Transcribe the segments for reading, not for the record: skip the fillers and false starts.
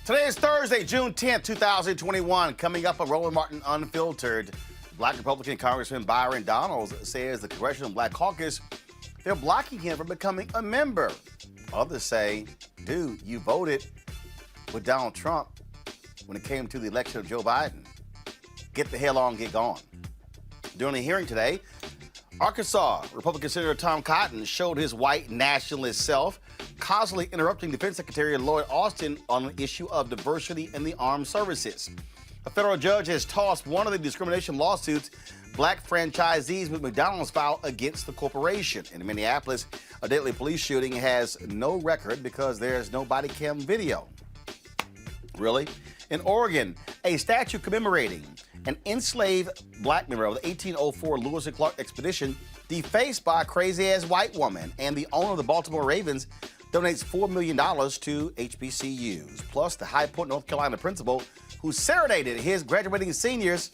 Today is Thursday, June 10th, 2021. Coming up on Roland Martin Unfiltered, Black Republican Congressman Byron Donalds says the Congressional Black Caucus, they're blocking him from becoming a member. Others say, dude, you voted with Donald Trump when it came to the election of Joe Biden. Get the hell on, get gone. During a hearing today, Arkansas Republican Senator Tom Cotton showed his white nationalist self, constantly interrupting Defense Secretary Lloyd Austin on the issue of diversity in the armed services. A federal judge has tossed one of the discrimination lawsuits black franchisees with McDonald's filed against the corporation. In Minneapolis, a deadly police shooting has no record because there's no body cam video. Really? In Oregon, a statue commemorating an enslaved black member of the 1804 Lewis and Clark expedition defaced by a crazy-ass white woman, and the owner of the Baltimore Ravens donates $4 million to HBCUs. Plus, the High Point, North Carolina principal who serenaded his graduating seniors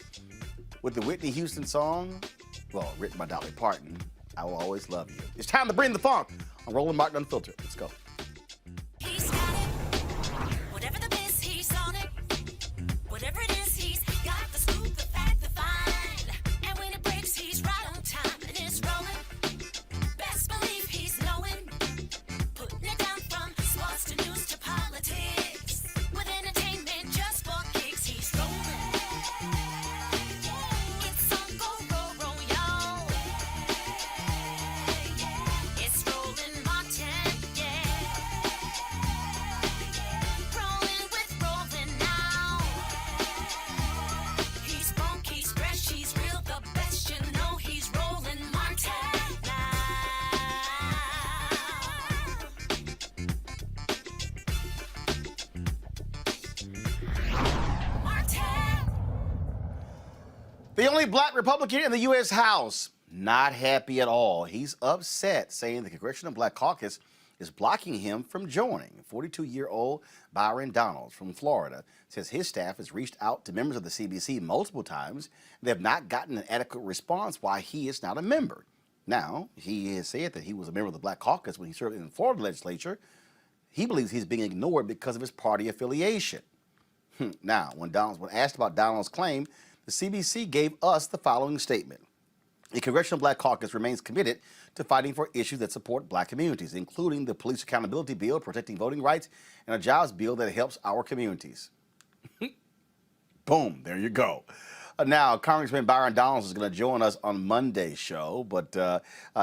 with the Whitney Houston song, well, written by Dolly Parton, I Will Always Love You. It's time to bring the funk on Roland Martin Unfiltered. Let's go. He's got it. Whatever the biz, he's on it. Whatever it is, he's got the scoop, the fact, the find. And when it breaks, he's right on time and it's rolling. Best believe he's knowing. Putting it down from sports to news to politics. With entertainment just for kicks, he's rolling. It's on go, y'all. It's Roland Martin, yeah. Rolling with Roland now. He's funky, he's fresh, he's real, the best, you know he's Roland Martin now. Martin. The only black Republican in the U.S. House, not happy at all. He's upset, saying the Congressional Black Caucus is blocking him from joining. 42-year-old Byron Donalds from Florida says his staff has reached out to members of the CBC multiple times. They have not gotten an adequate response why he is not a member. Now, he has said that he was a member of the Black Caucus when he served in the Florida legislature. He believes he's being ignored because of his party affiliation. Now, when asked about Donald's claim, the CBC gave us the following statement. The Congressional Black Caucus remains committed to fighting for issues that support black communities, including the Police Accountability Bill, protecting voting rights, and a jobs bill that helps our communities. Boom, there you go. Now, Congressman Byron Donalds is going to join us on Monday's show, but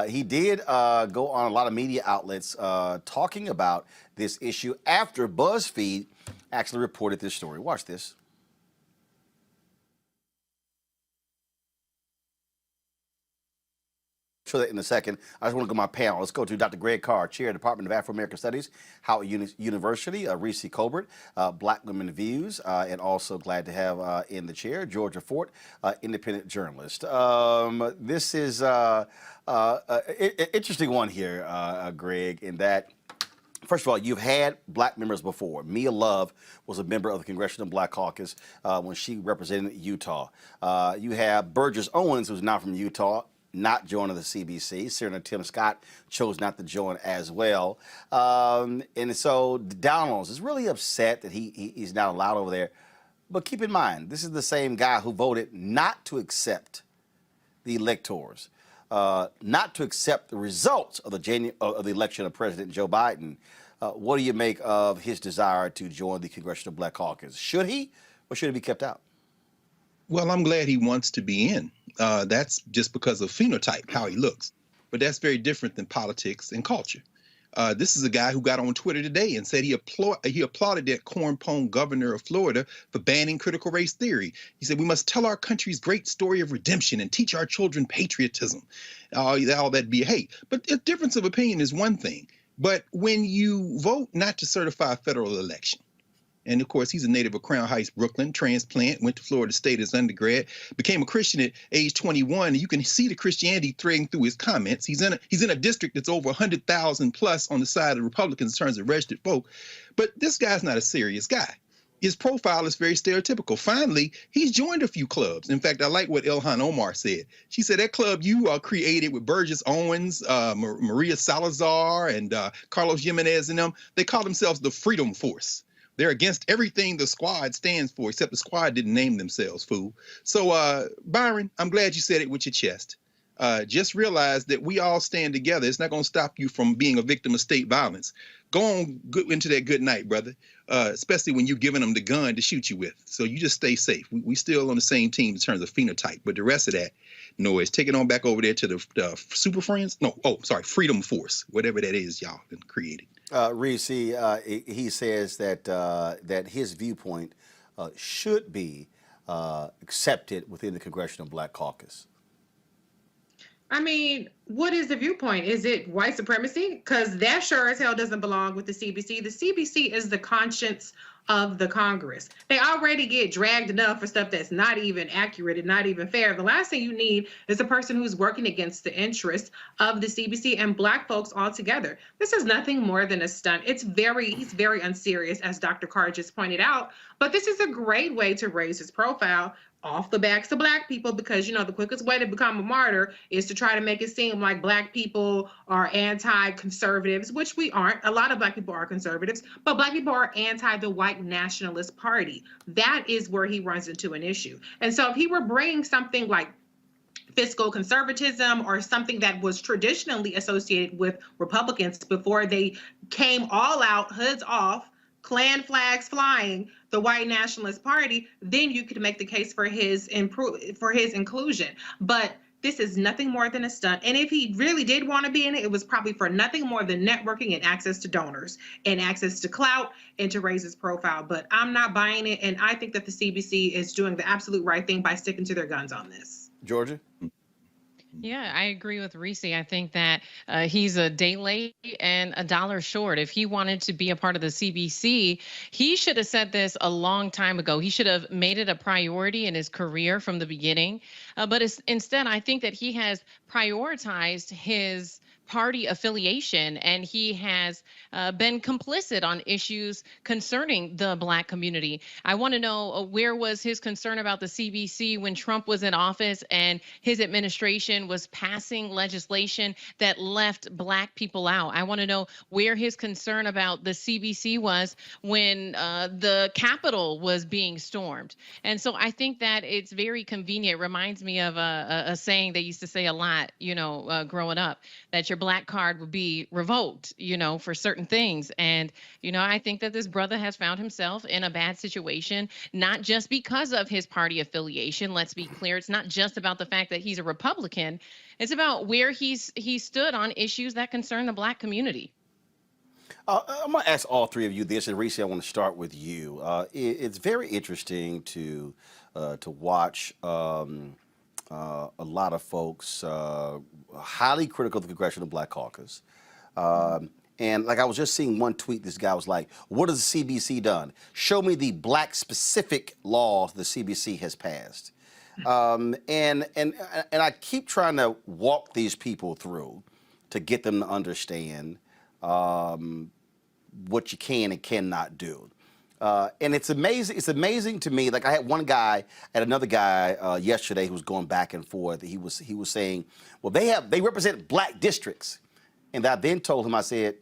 he did go on a lot of media outlets talking about this issue after BuzzFeed actually reported this story. Watch this. Show that in a second. I just want to go to my panel. Let's go to Dr. Greg Carr, Chair of the Department of Afro-American Studies, Howard University, Reese Colbert, Black Women Views, and also glad to have in the chair, Georgia Fort, independent journalist. This is an interesting one here, Greg, in that, first of all, you've had black members before. Mia Love was a member of the Congressional Black Caucus when she represented Utah. You have Burgess Owens, who's not from Utah, not joining the CBC. Senator Tim Scott chose not to join as well. And so Donalds is really upset that he's not allowed over there. But keep in mind, this is the same guy who voted not to accept the electors, not to accept the results of the election of President Joe Biden. What do you make of his desire to join the Congressional Black Caucus? Should he, or should he be kept out? Well, I'm glad he wants to be in. That's just because of phenotype, how he looks. But that's very different than politics and culture. This is a guy who got on Twitter today and said he applauded that corn-pone governor of Florida for banning critical race theory. He said, we must tell our country's great story of redemption and teach our children patriotism. All that be hate. But a difference of opinion is one thing. But when you vote not to certify a federal election, and of course, he's a native of Crown Heights, Brooklyn, transplant, went to Florida State as undergrad, became a Christian at age 21. And you can see the Christianity threading through his comments. He's in a district that's over 100,000 plus on the side of the Republicans in terms of registered folk. But this guy's not a serious guy. His profile is very stereotypical. Finally, he's joined a few clubs. In fact, I like what Ilhan Omar said. She said that club you created with Burgess Owens, Maria Salazar, and Carlos Jimenez and them, they call themselves the Freedom Force. They're against everything the squad stands for, except the squad didn't name themselves, fool. So, Byron, I'm glad you said it with your chest. Just realize that we all stand together. It's not going to stop you from being a victim of state violence. Go on into that good night, brother, especially when you're giving them the gun to shoot you with. So you just stay safe. We still on the same team in terms of phenotype, but the rest of that noise, take it on back over there to the Super Friends. No, Freedom Force, whatever that is y'all created. Reese, he says that that his viewpoint should be accepted within the Congressional Black Caucus. I mean, what is the viewpoint? Is it white supremacy? Because that sure as hell doesn't belong with the CBC. The CBC is the conscience of the Congress. They already get dragged enough for stuff that's not even accurate and not even fair. The last thing you need is a person who's working against the interests of the CBC and Black folks altogether. This is nothing more than a stunt. He's very unserious, as Dr. Carr just pointed out, but this is a great way to raise his profile off the backs of Black people, because, you know, the quickest way to become a martyr is to try to make it seem like Black people are anti-conservatives, which we aren't. A lot of Black people are conservatives, but Black people are anti the white nationalist party. That is where he runs into an issue. And so if he were bringing something like fiscal conservatism or something that was traditionally associated with Republicans before they came all out, hoods off, Klan flags flying, the white nationalist party, then you could make the case for his inclusion. But this is nothing more than a stunt. And if he really did want to be in it, it was probably for nothing more than networking and access to donors and access to clout and to raise his profile. But I'm not buying it. And I think that the CBC is doing the absolute right thing by sticking to their guns on this. Georgia? Yeah, I agree with Reese. I think that he's a day late and a dollar short. If he wanted to be a part of the CBC, he should have said this a long time ago. He should have made it a priority in his career from the beginning. But instead, I think that he has prioritized his party affiliation, and he has been complicit on issues concerning the Black community. I want to know where was his concern about the CBC when Trump was in office and his administration was passing legislation that left Black people out. I want to know where his concern about the CBC was when the Capitol was being stormed. And so I think that it's very convenient. It reminds me of a saying they used to say a lot, growing up, that your Black card would be revoked, for certain things. And, I think that this brother has found himself in a bad situation, not just because of his party affiliation. Let's be clear. It's not just about the fact that he's a Republican. It's about where he stood on issues that concern the Black community. I'm going to ask all three of you this, and Reese, I want to start with you. It's very interesting to watch a lot of folks highly critical of the Congressional Black Caucus. And like I was just seeing one tweet, this guy was like, what has the CBC done? Show me the Black specific laws the CBC has passed. And I keep trying to walk these people through to get them to understand what you can and cannot do. And it's amazing. It's amazing to me. Like I had one guy and another guy yesterday who was going back and forth. He was saying, well, they represent Black districts. And I then told him, I said,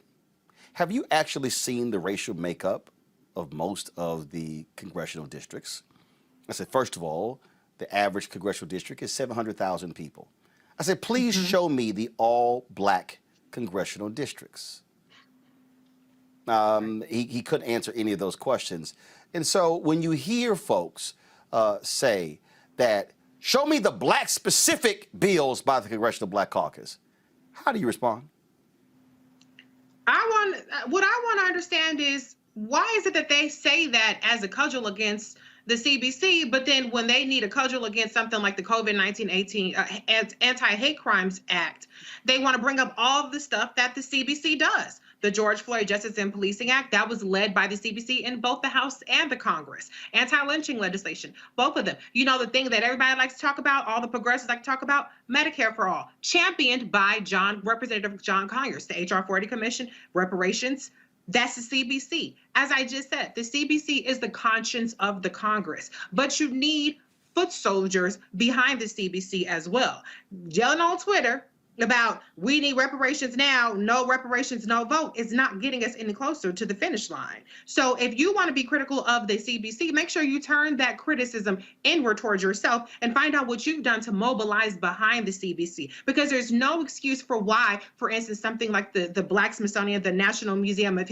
have you actually seen the racial makeup of most of the congressional districts? I said, first of all, the average congressional district is 700,000 people. I said, please show me the all Black congressional districts. He couldn't answer any of those questions. And so when you hear folks say that, show me the Black specific bills by the Congressional Black Caucus, how do you respond? What I want to understand is, why is it that they say that as a cudgel against the CBC, but then when they need a cudgel against something like the COVID-19 Anti-Hate Crimes Act, they want to bring up all of the stuff that the CBC does? The George Floyd Justice and Policing Act, that was led by the CBC in both the House and the Congress. Anti-lynching legislation, both of them. The thing that everybody likes to talk about, all the progressives like to talk about, Medicare for All, championed by Representative John Conyers, the HR 40 Commission, reparations. That's the CBC. As I just said, the CBC is the conscience of the Congress, but you need foot soldiers behind the CBC as well. Yelling on Twitter, about we need reparations now, no reparations, no vote is not getting us any closer to the finish line. So if you want to be critical of the CBC, make sure you turn that criticism inward towards yourself and find out what you've done to mobilize behind the CBC, because there's no excuse for why, for instance, something like the Black Smithsonian, the National Museum of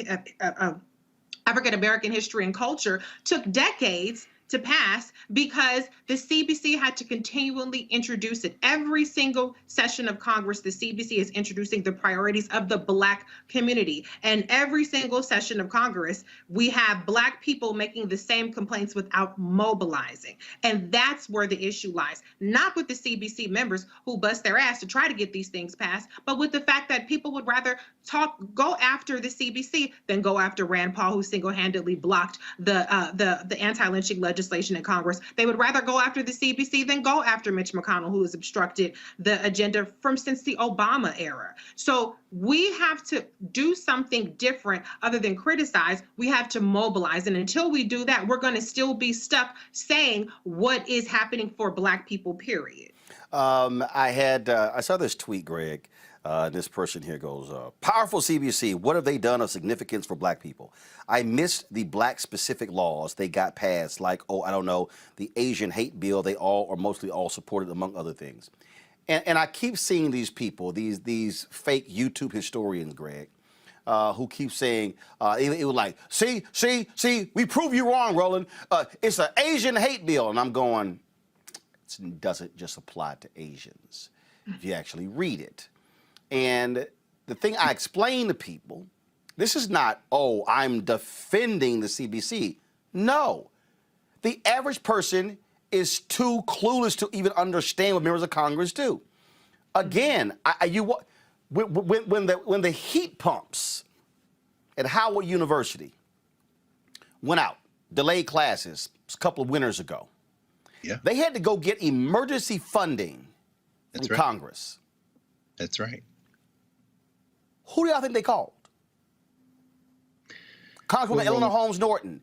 African American History and Culture took decades to pass because the CBC had to continually introduce it. Every single session of Congress, the CBC is introducing the priorities of the Black community. And every single session of Congress, we have Black people making the same complaints without mobilizing. And that's where the issue lies. Not with the CBC members who bust their ass to try to get these things passed, but with the fact that people would rather go after the CBC than go after Rand Paul, who single-handedly blocked the anti-lynching legislation in Congress. They would rather go after the CBC than go after Mitch McConnell, who has obstructed the agenda since the Obama era. So we have to do something different other than criticize. We have to mobilize. And until we do that, we're going to still be stuck saying what is happening for Black people, period. I saw this tweet, Greg. This person here goes, powerful CBC, what have they done of significance for Black people? I missed the Black specific laws they got passed, like, I don't know, the Asian hate bill they all or mostly all supported, among other things. And I keep seeing these people, these fake YouTube historians, Greg, who keep saying, it was like, see, we prove you wrong, Roland. It's an Asian hate bill. And I'm going, it doesn't just apply to Asians. If you actually read it. And the thing I explain to people, this is not, I'm defending the CBC. No. The average person is too clueless to even understand what members of Congress do. Again, when the heat pumps at Howard University went out, delayed classes a couple of winters ago, they had to go get emergency funding from Congress. That's right. Who do y'all think they called? Congresswoman Eleanor Holmes Norton.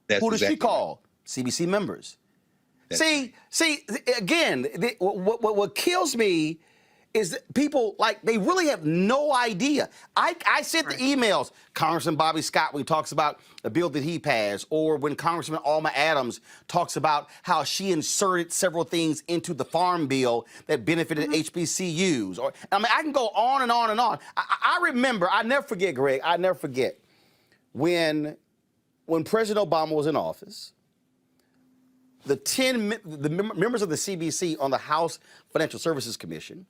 Who does she call? CBC members. See, again, what kills me is that people, like, they really have no idea. I sent the emails, Congressman Bobby Scott, when he talks about a bill that he passed, or when Congressman Alma Adams talks about how she inserted several things into the farm bill that benefited HBCUs. I can go on and on and on. I remember, I never forget, Greg, when President Obama was in office, the members of the CBC on the House Financial Services Commission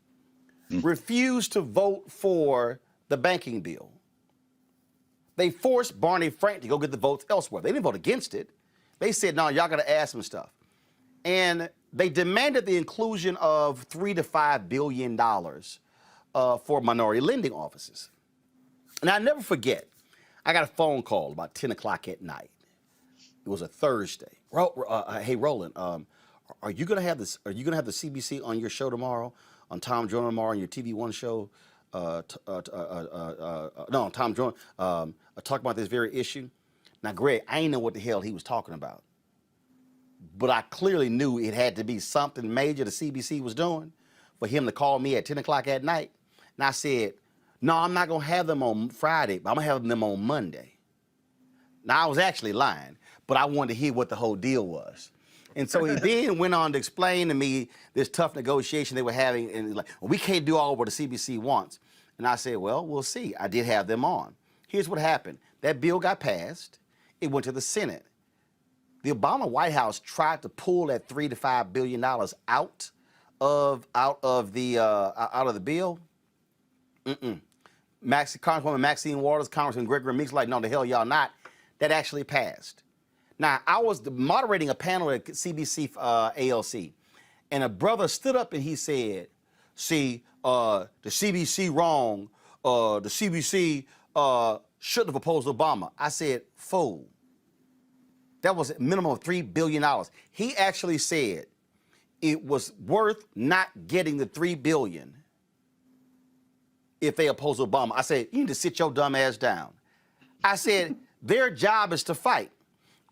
refused to vote for the banking bill. They forced Barney Frank to go get the votes elsewhere. They didn't vote against it. They said, no, y'all got to add some stuff. And they demanded the inclusion of $3 to $5 billion for minority lending offices. And I never forget, I got a phone call about 10 o'clock at night. It was a Thursday. Hey, Roland, are you gonna have this? Are you gonna have the CBC on your show tomorrow? On Tom Joyner tomorrow on your TV One show? No, Tom Joyner talk about this very issue. Now, Greg, I didn't know what the hell he was talking about, but I clearly knew it had to be something major the CBC was doing for him to call me at 10 o'clock at night. And I said, no, I'm not gonna have them on Friday, but I'm gonna have them on Monday. Now, I was actually lying, but I wanted to hear what the whole deal was. And so he then went on to explain to me this tough negotiation they were having, and like, well, we can't do all what the CBC wants. And I said, well, we'll see. I did have them on. Here's what happened. That bill got passed. It went to the Senate. The Obama White House tried to pull that $3 to $5 billion out of the bill. Congresswoman Maxine Waters, Congressman Gregory Meeks, like, no, the hell y'all not. That actually passed. Now, I was moderating a panel at CBC ALC, and a brother stood up and he said, see, the CBC wrong, the CBC shouldn't have opposed Obama. I said, fool. That was a minimum of $3 billion. He actually said it was worth not getting the $3 billion if they oppose Obama. I said, you need to sit your dumb ass down. I said, their job is to fight.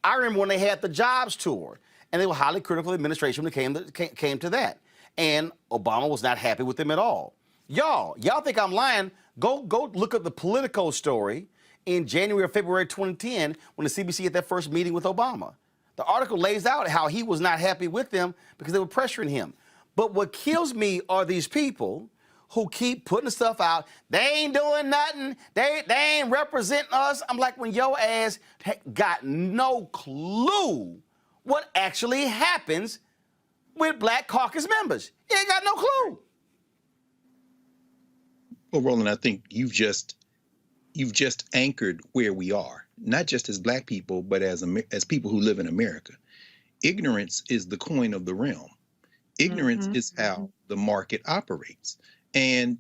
I remember when they had the jobs tour, and they were highly critical of the administration when it came to that. And Obama was not happy with them at all. Y'all think I'm lying? Go look at the Politico story in January or February 2010 when the CBC had that first meeting with Obama. The article lays out how he was not happy with them because they were pressuring him. But what kills me are these people who keep putting stuff out. They ain't doing nothing. They ain't representing us. I'm like, when your ass got no clue what actually happens with Black Caucus members. You ain't got no clue. Well, Roland, I think you've just anchored where we are, not just as Black people, but as people who live in America. Ignorance is the coin of the realm. Ignorance is how the market operates. And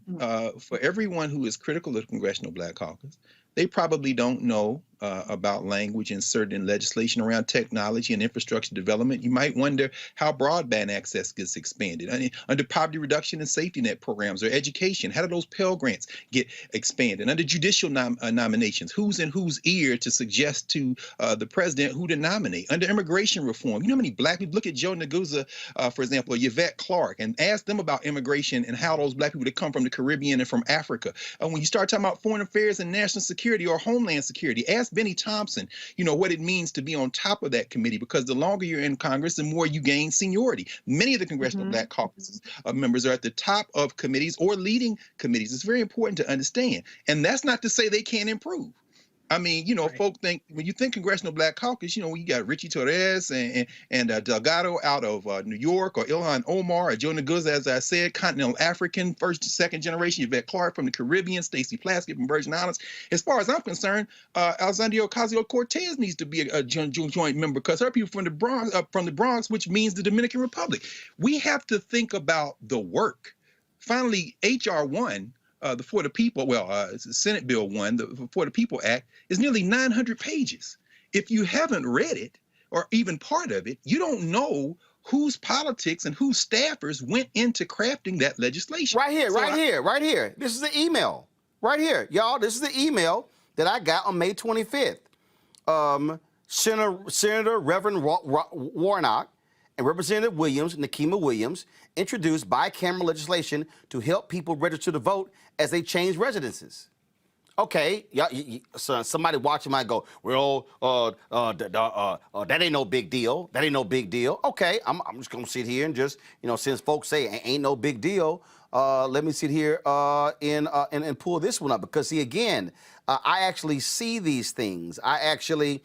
for everyone who is critical of the Congressional Black Caucus, they probably don't know about language inserted in legislation around technology and infrastructure development. You might wonder how broadband access gets expanded. I mean, under poverty reduction and safety net programs or education, how do those Pell Grants get expanded? Under judicial nominations, who's in whose ear to suggest to the president who to nominate? Under immigration reform, you know how many Black people, look at Joe Neguzza, for example, or Yvette Clarke, and ask them about immigration and how those Black people that come from the Caribbean and from Africa. When you start talking about foreign affairs and national security or homeland security, ask Benny Thompson, what it means to be on top of that committee, because the longer you're in Congress, the more you gain seniority. Many of the Congressional Black Caucus members are at the top of committees or leading committees. It's very important to understand. And that's not to say they can't improve. I mean, right. Folk think, when you think Congressional Black Caucus, you got Richie Torres and Delgado out of New York, or Ilhan Omar, or Joe Neguzza, as I said, Continental African, first, second generation, Yvette Clarke from the Caribbean, Stacey Plaskett from Virgin Islands. As far as I'm concerned, Alexandria Ocasio-Cortez needs to be a joint member, because her people from the Bronx, which means the Dominican Republic. We have to think about the work. Finally, H.R. 1, the For the People, Senate Bill 1, the For the People Act, is nearly 900 pages. If you haven't read it, or even part of it, you don't know whose politics and whose staffers went into crafting that legislation. Right here. This is the email. Right here, y'all. This is the email that I got on May 25th. Senator Reverend Warnock and Representative Nakima Williams, introduced bicameral legislation to help people register to vote as they change residences. Okay, so somebody watching might go, well, that ain't no big deal. That ain't no big deal. Okay, I'm just gonna sit here and just, since folks say ain't no big deal, let me sit here and pull this one up, because see, again, I actually see these things. I actually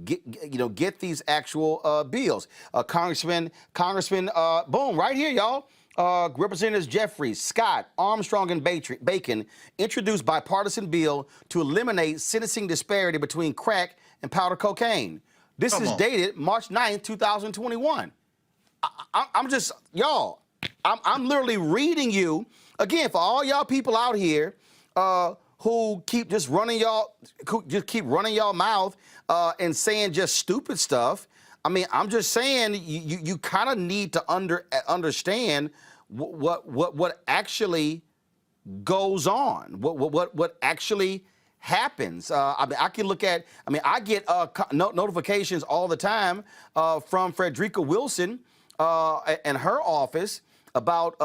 get these actual bills. Congressman, boom, right here, y'all. Representatives Jeffries, Scott, Armstrong, and Bacon introduced bipartisan bill to eliminate sentencing disparity between crack and powder cocaine. This is dated March 9th, 2021. I'm just, y'all, I'm literally reading you, again, for all y'all people out here who keep just running y'all mouth and saying just stupid stuff. I mean, I'm just saying you kind of need to understand what actually goes on, what actually happens. I mean, I can look at. I mean, I get notifications all the time from Frederica Wilson and her office about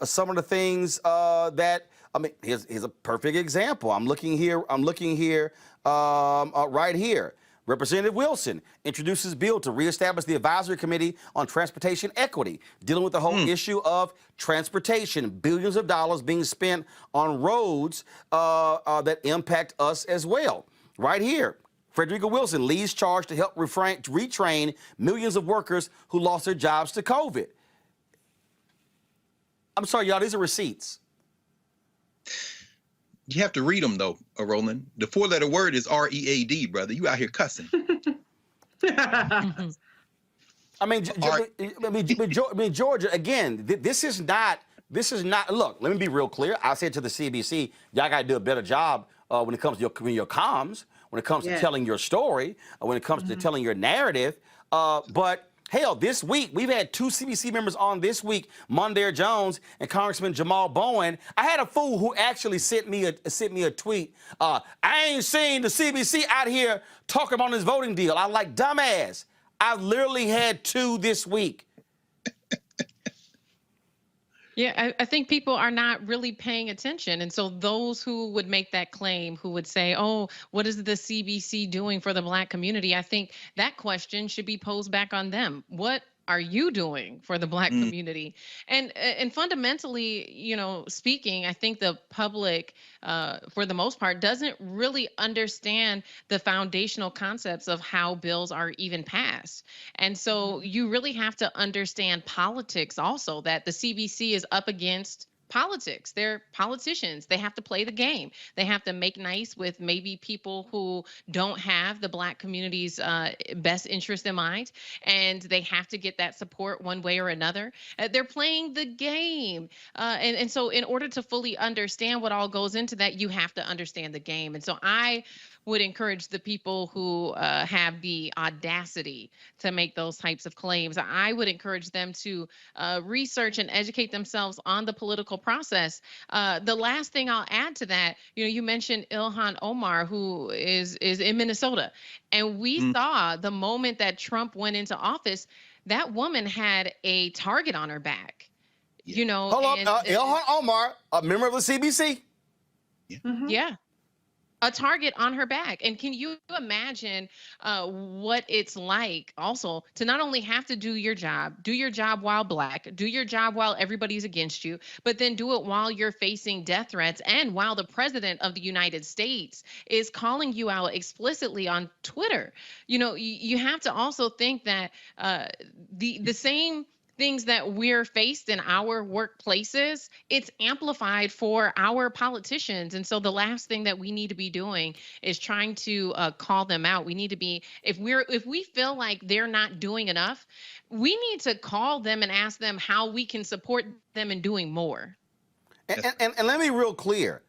some of the things that. I mean, here's a perfect example. I'm looking here right here. Representative Wilson introduces bill to reestablish the Advisory Committee on Transportation Equity, dealing with the whole issue of transportation, billions of dollars being spent on roads that impact us as well. Right here, Frederica Wilson leads charge to help retrain millions of workers who lost their jobs to COVID. I'm sorry, y'all, these are receipts. You have to read them, though, Roland. The four-letter word is READ, brother. You out here cussing. I mean, Georgia, again, this is not, look, let me be real clear. I said to the CBC, y'all got to do a better job when it comes to your comms, when it comes to telling your story, when it comes to telling your narrative. But hell, this week, we've had two CBC members on this week, Mondaire Jones and Congressman Jamal Bowen. I had a fool who actually sent me a tweet. I ain't seen the CBC out here talking about this voting deal. I'm like, dumbass. I've literally had two this week. Yeah, I think people are not really paying attention. And so those who would make that claim, who would say, oh, what is the CBC doing for the Black community? I think that question should be posed back on them. What are you doing for the Black Mm, community? And fundamentally, speaking, I think the public, for the most part, doesn't really understand the foundational concepts of how bills are even passed. And so you really have to understand politics also, that the CBC is up against politics. They're politicians. They have to play the game. They have to make nice with maybe people who don't have the Black community's best interest in mind, and they have to get that support one way or another. They're playing the game. And so in order to fully understand what all goes into that, you have to understand the game. And so I would encourage the people who have the audacity to make those types of claims. I would encourage them to research and educate themselves on the political process. The last thing I'll add to that, you mentioned Ilhan Omar, who is in Minnesota, and we saw the moment that Trump went into office, that woman had a target on her back. yeah. Hold up, Ilhan Omar, a member of the CBC. Yeah. A target on her back. And can you imagine what it's like also to not only have to do your job while Black, do your job while everybody's against you, but then do it while you're facing death threats and while the president of the United States is calling you out explicitly on Twitter. You have to also think that the same things that we're faced in our workplaces, it's amplified for our politicians. And so the last thing that we need to be doing is trying to call them out. We need to be, if we feel like they're not doing enough, we need to call them and ask them how we can support them in doing more. And let me be real clear.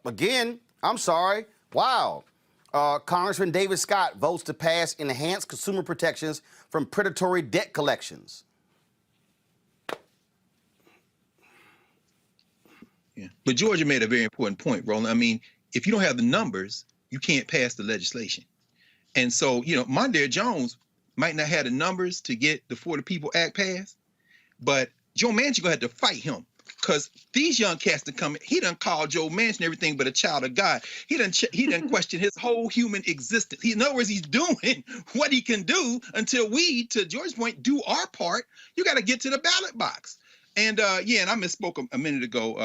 Again, I'm sorry. Wow. Congressman David Scott votes to pass enhanced consumer protections from predatory debt collections. Yeah. But Georgia made a very important point, Roland. I mean, if you don't have the numbers, you can't pass the legislation. And so, Mondaire Jones might not have the numbers to get the For the People Act passed, but Joe Manchin gonna have to fight him. Because these young cats that come, he done called Joe Manchin everything but a child of God. He done questioned his whole human existence. In other words, he's doing what he can do until we, to George's point, do our part. You got to get to the ballot box. And and I misspoke a minute ago.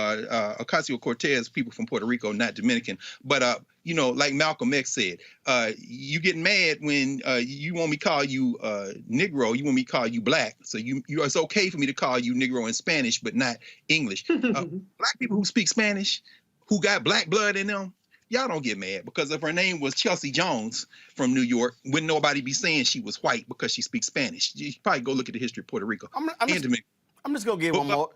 Ocasio-Cortez, people from Puerto Rico, not Dominican. But like Malcolm X said, you get mad when you want me to call you Negro, you want me to call you Black. So it's okay for me to call you Negro in Spanish, but not English. Black people who speak Spanish, who got Black blood in them, y'all don't get mad, because if her name was Chelsea Jones from New York, wouldn't nobody be saying she was white because she speaks Spanish. You should probably go look at the history of Puerto Rico I'm just going to give one more.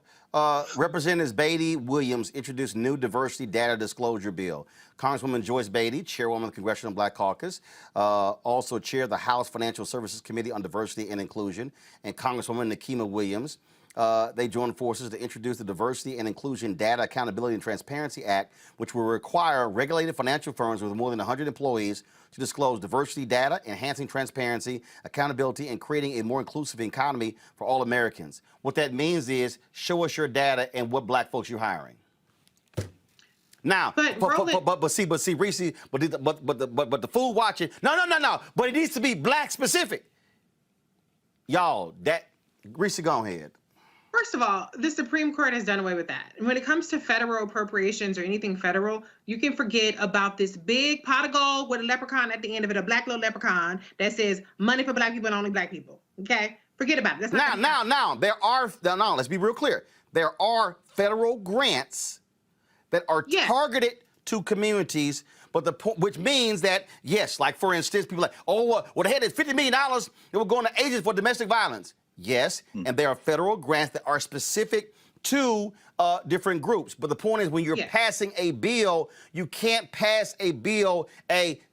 Representatives Beatty Williams introduced new diversity data disclosure bill. Congresswoman Joyce Beatty, chairwoman of the Congressional Black Caucus, also chaired the House Financial Services Committee on Diversity and Inclusion, and Congresswoman Nakima Williams. They joined forces to introduce the Diversity and Inclusion Data Accountability and Transparency Act, which will require regulated financial firms with more than 100 employees to disclose diversity data, enhancing transparency, accountability, and creating a more inclusive economy for all Americans. What that means is show us your data and what Black folks you're hiring. Now, but see, Reese, but the food watching, no. But it needs to be Black specific. Y'all, Reese, go ahead. First of all, the Supreme Court has done away with that. And when it comes to federal appropriations or anything federal, you can forget about this big pot of gold with a leprechaun at the end of it, a black little leprechaun that says money for Black people and only Black people. Okay? Forget about it. That's not now, let's be real clear. There are federal grants that are targeted to communities, but which means that, yes, like for instance, people are like, they had $50 million that were going to agents for domestic violence. Yes, and there are federal grants that are specific to different groups. But the point is, when you're passing a bill, you can't pass a bill,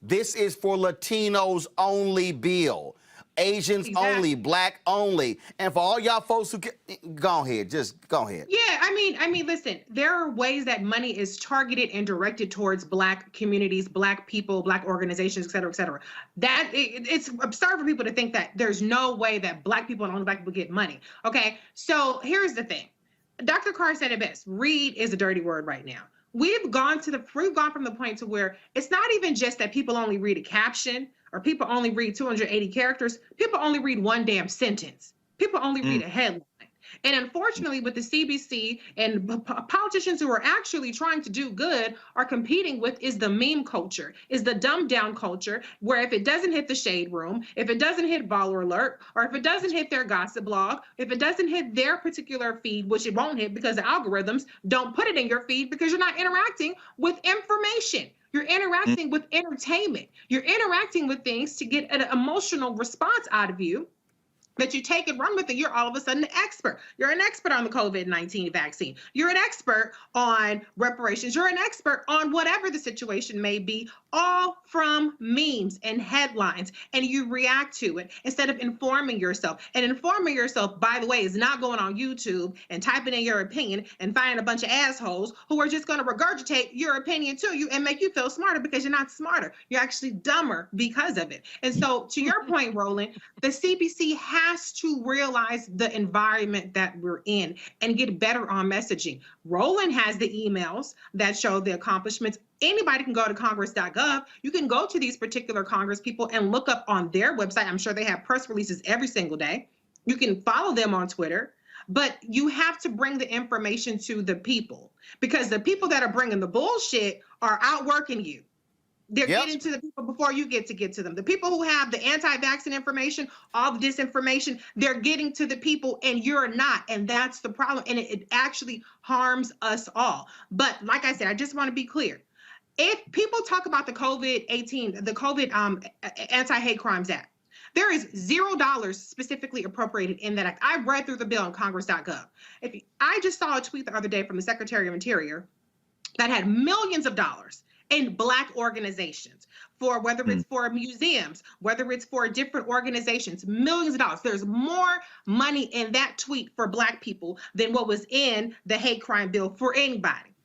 this is for Latinos only bill. Asians Exactly. only, black only. And for all y'all folks who go ahead, just go ahead. Yeah, I mean, listen, there are ways that money is targeted and directed towards black communities, black people, black organizations, et cetera, et cetera. It's absurd for people to think that there's no way that black people and only black people get money. Okay, so here's the thing. Dr. Carr said it best. Read is a dirty word right now. We've gone from the point to where it's not even just that people only read a caption or people only read 280 characters. People only read one damn sentence. People only read a headline. And unfortunately, with the CBC and politicians who are actually trying to do good are competing with is the meme culture, is the dumbed down culture, where if it doesn't hit the shade room, if it doesn't hit Baller Alert, or if it doesn't hit their gossip blog, if it doesn't hit their particular feed, which it won't hit because the algorithms don't put it in your feed because you're not interacting with information. You're interacting with entertainment. You're interacting with things to get an emotional response out of you that you take and run with it. You're all of a sudden an expert. You're an expert on the COVID-19 vaccine. You're an expert on reparations. You're an expert on whatever the situation may be, all from memes and headlines. And you react to it instead of informing yourself. And informing yourself, by the way, is not going on YouTube and typing in your opinion and finding a bunch of assholes who are just going to regurgitate your opinion to you and make you feel smarter because you're not smarter. You're actually dumber because of it. And so to your point, Roland, the CBC has to realize the environment that we're in and get better on messaging. Roland has the emails that show the accomplishments. Anybody can go to congress.gov. You can go to these particular Congress people and look up on their website. I'm sure they have press releases every single day. You can follow them on Twitter, but you have to bring the information to the people because the people that are bringing the bullshit are outworking you. They're getting to the people before you get to them. The people who have the anti-vaccine information, all the disinformation, they're getting to the people and you're not. And that's the problem. And it actually harms us all. But like I said, I just want to be clear. If people talk about the COVID Anti-Hate Crimes Act, there is $0 specifically appropriated in that act. I read through the bill on congress.gov. I just saw a tweet the other day from the Secretary of Interior that had millions of dollars in black organizations, for whether it's for museums, whether it's for different organizations, millions of dollars. There's more money in that tweet for black people than what was in the hate crime bill for anybody.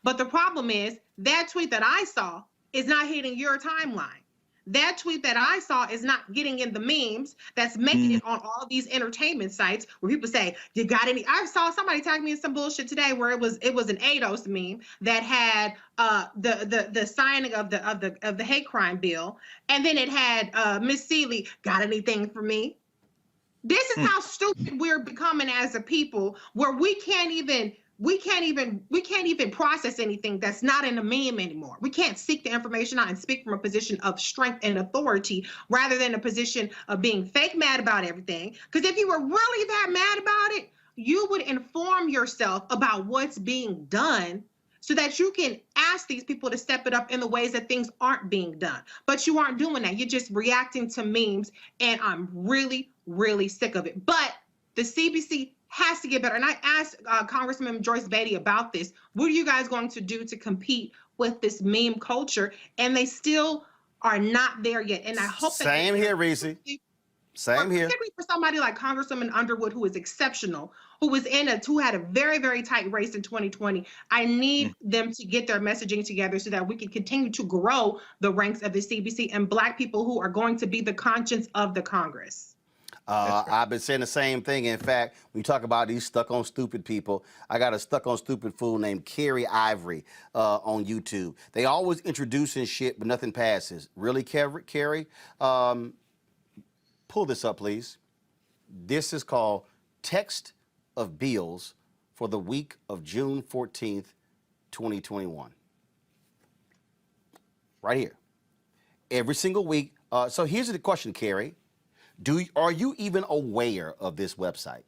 But the problem is that tweet that I saw is not hitting your timeline. That tweet that I saw is not getting in the memes that's making it on all these entertainment sites where people say, you got any? I saw somebody tag me in some bullshit today where it was an ADOS meme that had the signing of the hate crime bill, and then it had Miss Seeley, got anything for me? This is how stupid we're becoming as a people, where we can't even process anything that's not in a meme anymore. We can't seek the information out and speak from a position of strength and authority rather than a position of being fake mad about everything. Because if you were really that mad about it, you would inform yourself about what's being done so that you can ask these people to step it up in the ways that things aren't being done. But you aren't doing that. You're just reacting to memes, and I'm really, really sick of it. But the CBC has to get better. And I asked Congressman Joyce Beatty about this. What are you guys going to do to compete with this meme culture? And they still are not there yet. And I hope Same here, Reese. Same here. Particularly for somebody like Congresswoman Underwood, who is exceptional, who had a very, very tight race in 2020. I need them to get their messaging together so that we can continue to grow the ranks of the CBC and black people who are going to be the conscience of the Congress. I've been saying the same thing. In fact, when you talk about these stuck on stupid people, I got a stuck on stupid fool named Carrie Ivory on YouTube. They always introducing shit, but nothing passes. Really, Carrie? Pull this up, please. This is called Text of Bills for the week of June 14th, 2021. Right here. Every single week. So here's the question, Carrie. Are you even aware of this website?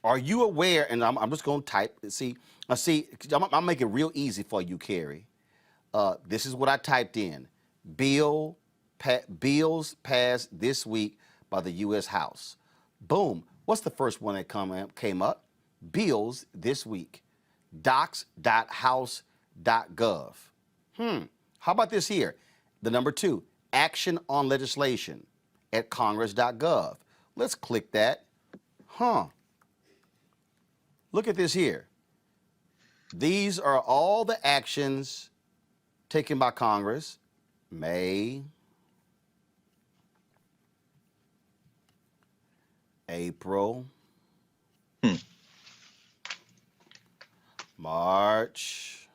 Are you aware? And I'm just going to type. I'll make it real easy for you, Carrie. This is what I typed in. Bills passed this week by the U.S. House. Boom. What's the first one that came up? Bills this week. Docs.house.gov. How about this here? The number 2, action on legislation. at congress.gov. Let's click that. Look at this here. These are all the actions taken by Congress. May, April, March,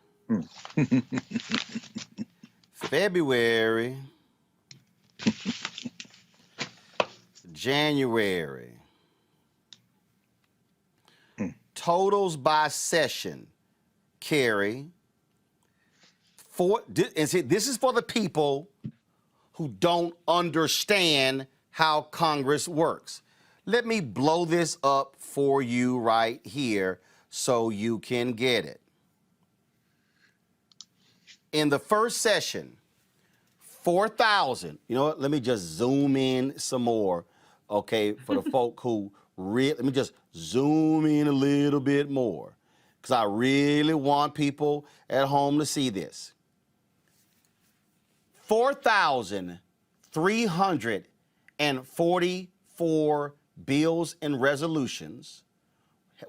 February, January. Totals by session, Carrie. And see, this is for the people who don't understand how Congress works. Let me blow this up for you right here so you can get it. In the first session, 4,000. You know what? Let me just zoom in some more, okay, for the folk who let me just zoom in a little bit more because I really want people at home to see this. 4,344 bills and resolutions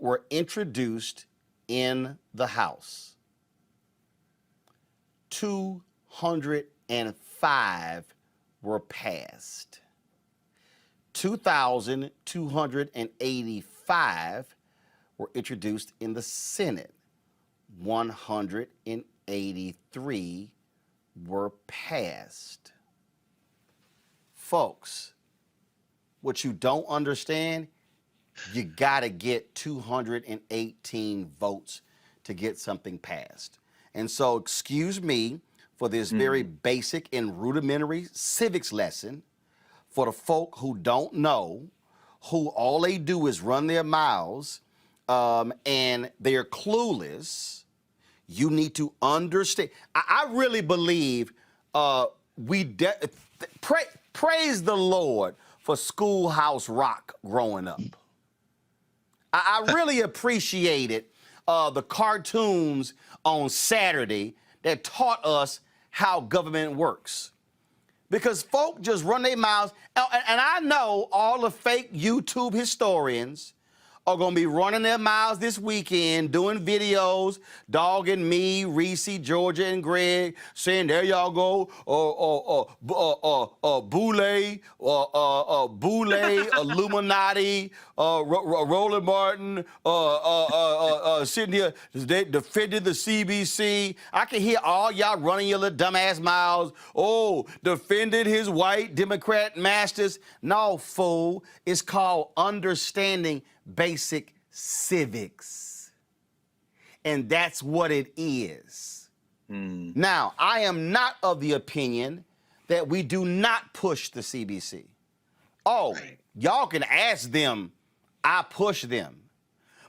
were introduced in the House. 205 were passed. 2,285 were introduced in the Senate. 183 were passed. Folks, what you don't understand, you gotta get 218 votes to get something passed. And so, excuse me for this very basic and rudimentary civics lesson for the folk who don't know, who all they do is run their mouths and they're clueless. You need to understand. I really believe praise the Lord for Schoolhouse Rock growing up. I really appreciated the cartoons on Saturday that taught us how government works. Because folk just run their mouths, and I know all the fake YouTube historians are going to be running their mouths this weekend, doing videos, dogging me, Reese, Georgia, and Greg, saying, there y'all go, Boule, Illuminati, Roland Martin, sitting here, they defended the CBC. I can hear all y'all running your little dumbass mouths. Oh, defended his white Democrat masters. No, fool. It's called understanding basic civics. And that's what it is. Now, I am not of the opinion that we do not push the CBC. Oh, y'all can ask them, I push them.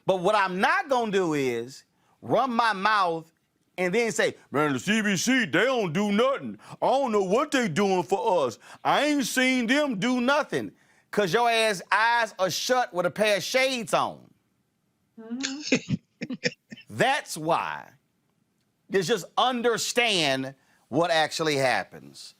But what I'm not gonna do is run my mouth and then say, man, the CBC, they don't do nothing. I don't know what they doing for us. I ain't seen them do nothing. Cause your ass eyes are shut with a pair of shades on. That's why. Just understand what actually happens.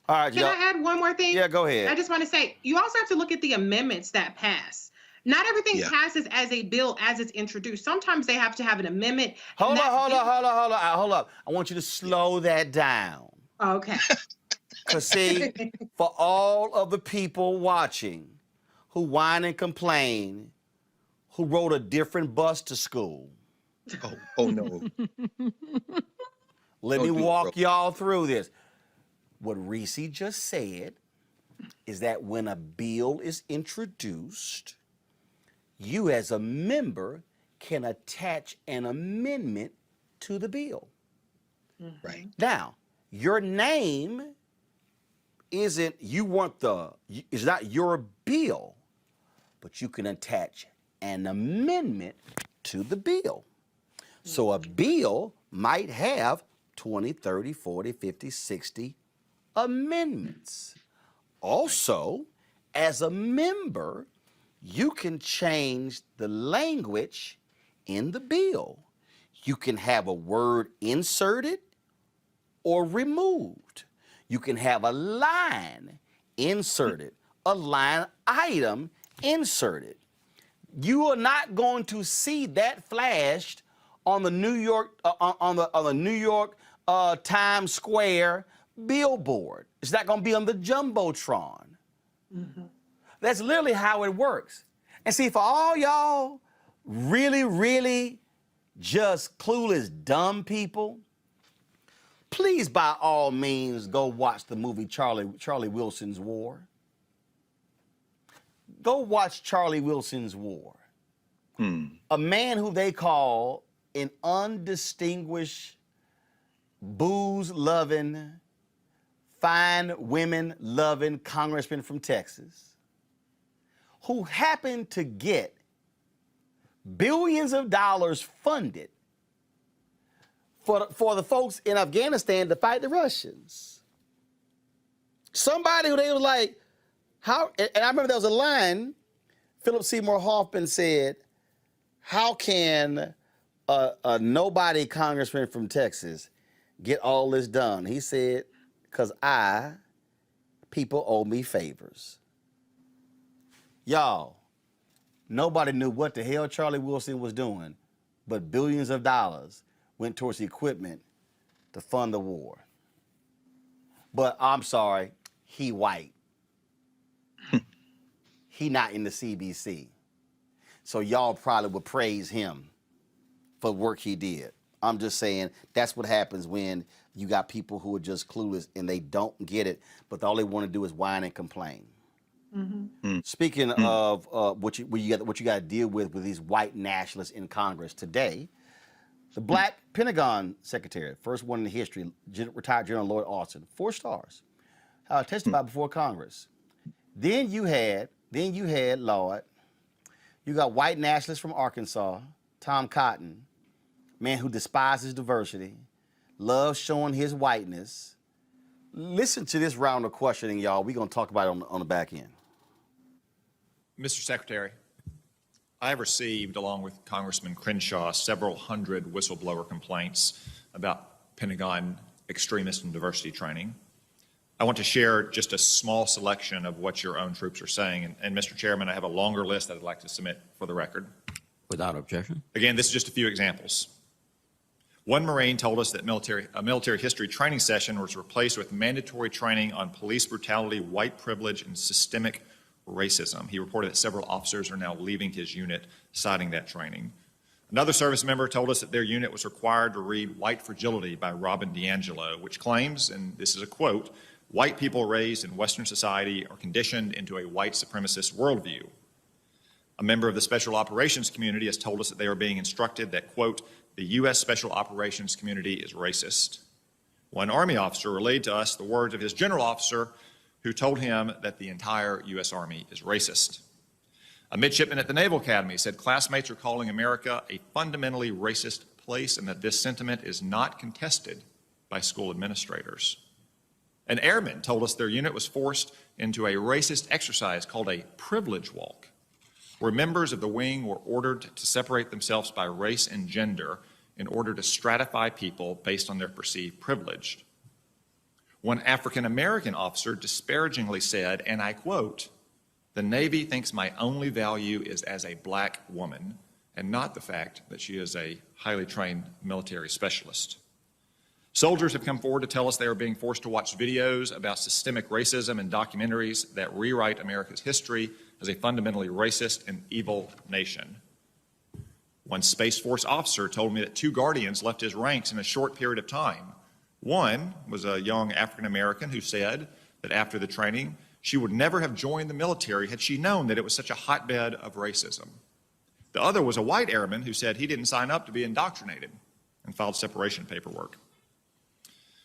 All right, Can I add one more thing? Yeah, go ahead. I just want to say, you also have to look at the amendments that pass. Not everything passes as a bill as it's introduced. Sometimes they have to have an amendment. Hold up. I want you to slow that down. Okay. Because see, for all of the people watching who whine and complain, who rode a different bus to school. Oh no. Let me walk y'all through this. What Reese just said is that when a bill is introduced, you as a member can attach an amendment to the bill. Right. Now, your name isn't, it's not your bill, but you can attach an amendment to the bill. So a bill might have 20, 30, 40, 50, 60 amendments. Also, as a member, you can change the language in the bill. You can have a word inserted or removed. You can have a line inserted, a line item inserted. You are not going to see that flashed on the New York Times Square billboard. It's not going to be on the jumbotron. That's literally how it works. And see, for all y'all really, really just clueless, dumb people, please, by all means, go watch the movie Charlie Wilson's War. Go watch Charlie Wilson's War. A man who they call an undistinguished, booze-loving, fine women-loving congressman from Texas, who happened to get billions of dollars funded for the folks in Afghanistan to fight the Russians. Somebody who they were like, how, and I remember there was a line, Philip Seymour Hoffman said, how can a nobody congressman from Texas get all this done? He said, because people owe me favors. Y'all, nobody knew what the hell Charlie Wilson was doing, but billions of dollars went towards equipment to fund the war. But I'm sorry, he white. He not in the CBC. So y'all probably would praise him for work he did. I'm just saying that's what happens when you got people who are just clueless and they don't get it, but all they want to do is whine and complain. Speaking of what you got to deal with these white nationalists in Congress today, the black Pentagon secretary, first one in history, retired General Lloyd Austin, 4 stars, testified before Congress. Then you had Lloyd. You got white nationalists from Arkansas, Tom Cotton, man who despises diversity, loves showing his whiteness. Listen to this round of questioning, y'all. We're going to talk about it on the back end. Mr. Secretary, I have received, along with Congressman Crenshaw, several hundred whistleblower complaints about Pentagon extremist and diversity training. I want to share just a small selection of what your own troops are saying. And Mr. Chairman, I have a longer list that I'd like to submit for the record. Without objection. Again, this is just a few examples. One Marine told us that a military history training session was replaced with mandatory training on police brutality, white privilege, and systemic racism. He reported that several officers are now leaving his unit, citing that training. Another service member told us that their unit was required to read White Fragility by Robin DiAngelo, which claims, and this is a quote, "White people raised in Western society are conditioned into a white supremacist worldview." A member of the Special Operations community has told us that they are being instructed that, quote, "The U.S. Special Operations community is racist." One Army officer relayed to us the words of his general officer who told him that the entire U.S. Army is racist. A midshipman at the Naval Academy said classmates are calling America a fundamentally racist place and that this sentiment is not contested by school administrators. An airman told us their unit was forced into a racist exercise called a privilege walk, where members of the wing were ordered to separate themselves by race and gender in order to stratify people based on their perceived privilege. One African-American officer disparagingly said, and I quote, "The Navy thinks my only value is as a black woman and not the fact that she is a highly trained military specialist." Soldiers have come forward to tell us they are being forced to watch videos about systemic racism and documentaries that rewrite America's history as a fundamentally racist and evil nation. One Space Force officer told me that 2 Guardians left his ranks in a short period of time. One was a young African American who said that after the training, she would never have joined the military had she known that it was such a hotbed of racism. The other was a white airman who said he didn't sign up to be indoctrinated and filed separation paperwork.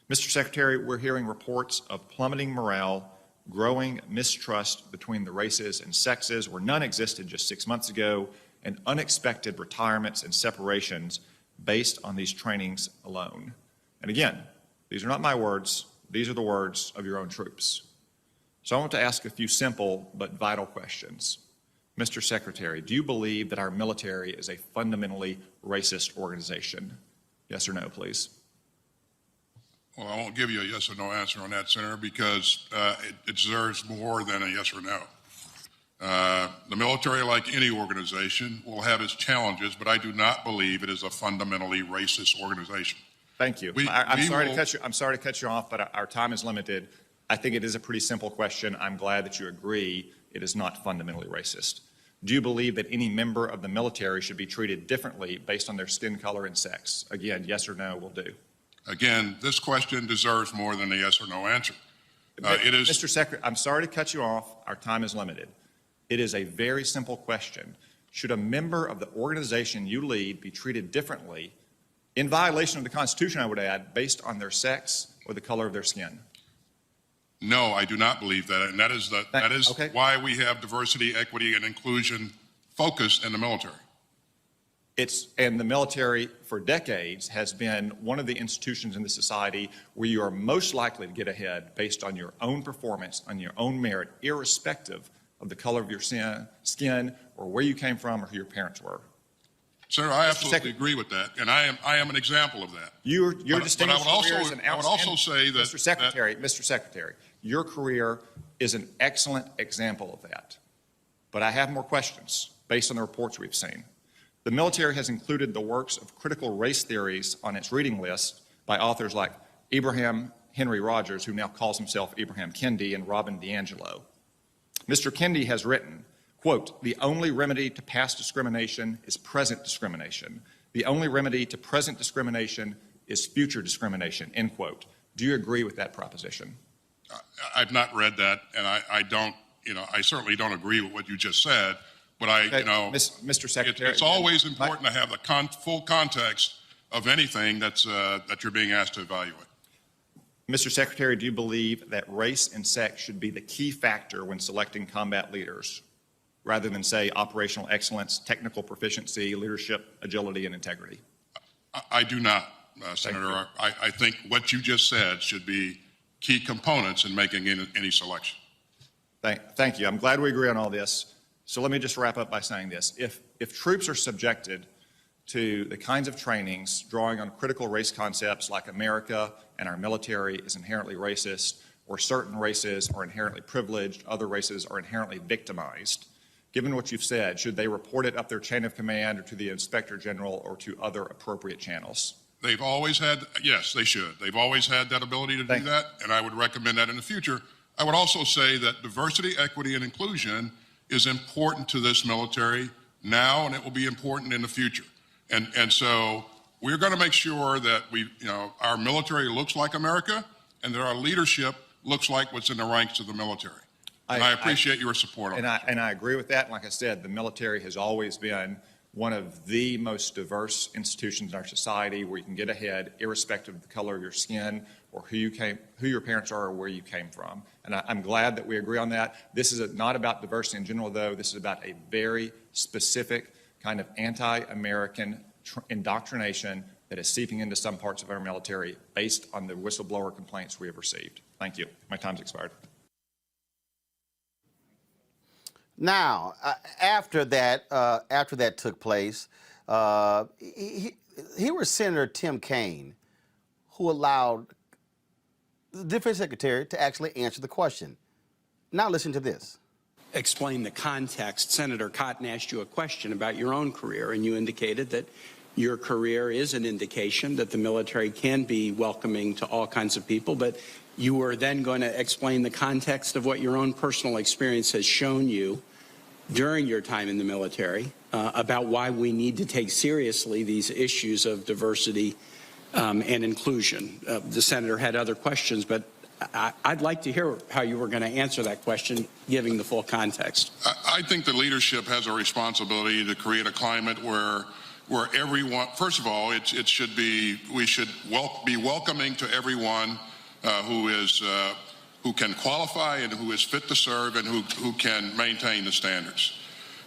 Mr. Secretary, we're hearing reports of plummeting morale, growing mistrust between the races and sexes where none existed just 6 months ago, and unexpected retirements and separations based on these trainings alone. And again, these are not my words, these are the words of your own troops. So I want to ask a few simple but vital questions. Mr. Secretary, do you believe that our military is a fundamentally racist organization? Yes or no, please. Well, I won't give you a yes or no answer on that, Senator, because it deserves more than a yes or no. The military, like any organization, will have its challenges, but I do not believe it is a fundamentally racist organization. Thank you. I'm sorry to cut you off, but our time is limited. I think it is a pretty simple question. I'm glad that you agree it is not fundamentally racist. Do you believe that any member of the military should be treated differently based on their skin color and sex? Again, yes or no will do. Again, this question deserves more than a yes or no answer. It is, Mr. Secretary, I'm sorry to cut you off. Our time is limited. It is a very simple question. Should a member of the organization you lead be treated differently, in violation of the Constitution, I would add, based on their sex or the color of their skin? No, I do not believe that, and that is Okay. why we have diversity, equity, and inclusion focus in the military. And the military for decades has been one of the institutions in the society where you are most likely to get ahead based on your own performance, on your own merit, irrespective of the color of your skin or where you came from or who your parents were. Senator, I absolutely agree with that, and I am an example of that. Your distinguished career is an I would also say that Mr. Secretary, your career is an excellent example of that. But I have more questions based on the reports we've seen. The military has included the works of critical race theories on its reading list by authors like Abraham Henry Rogers, who now calls himself Abraham Kendi, and Robin DiAngelo. Mr. Kendi has written, quote, "The only remedy to past discrimination is present discrimination. The only remedy to present discrimination is future discrimination," end quote. Do you agree with that proposition? I've not read that, and I don't, I certainly don't agree with what you just said. But Mr. Secretary, it's always important to have the full context of anything that you're being asked to evaluate. Mr. Secretary, do you believe that race and sex should be the key factor when selecting combat leaders, rather than, say, operational excellence, technical proficiency, leadership, agility, and integrity? I do not, Senator. I think what you just said should be key components in making any selection. Thank you. I'm glad we agree on all this. So let me just wrap up by saying this. If troops are subjected to the kinds of trainings drawing on critical race concepts like America and our military is inherently racist, or certain races are inherently privileged, other races are inherently victimized, given what you've said, should they report it up their chain of command or to the Inspector General or to other appropriate channels? They've always had, yes, they should. They've always had that ability to do that, and I would recommend that in the future. I would also say that diversity, equity, and inclusion is important to this military now, and it will be important in the future. And so we're going to make sure that our military looks like America, and that our leadership looks like what's in the ranks of the military. And I appreciate your support on that. And I agree with that. And like I said, the military has always been one of the most diverse institutions in our society where you can get ahead irrespective of the color of your skin or who your parents are or where you came from. And I'm glad that we agree on that. This is not about diversity in general, though. This is about a very specific kind of anti-American indoctrination that is seeping into some parts of our military based on the whistleblower complaints we have received. Thank you. My time's expired. Now, after that took place, here was Senator Tim Kaine, who allowed the Defense Secretary to actually answer the question. Now listen to this. Explain the context. Senator Cotton asked you a question about your own career, and you indicated that your career is an indication that the military can be welcoming to all kinds of people, but you were then going to explain the context of what your own personal experience has shown you during your time in the military about why we need to take seriously these issues of diversity and inclusion. The senator had other questions, but I'd like to hear how you were going to answer that question, giving the full context. I think the leadership has a responsibility to create a climate where everyone, first of all, we should be welcoming to everyone who can qualify and who is fit to serve and who can maintain the standards.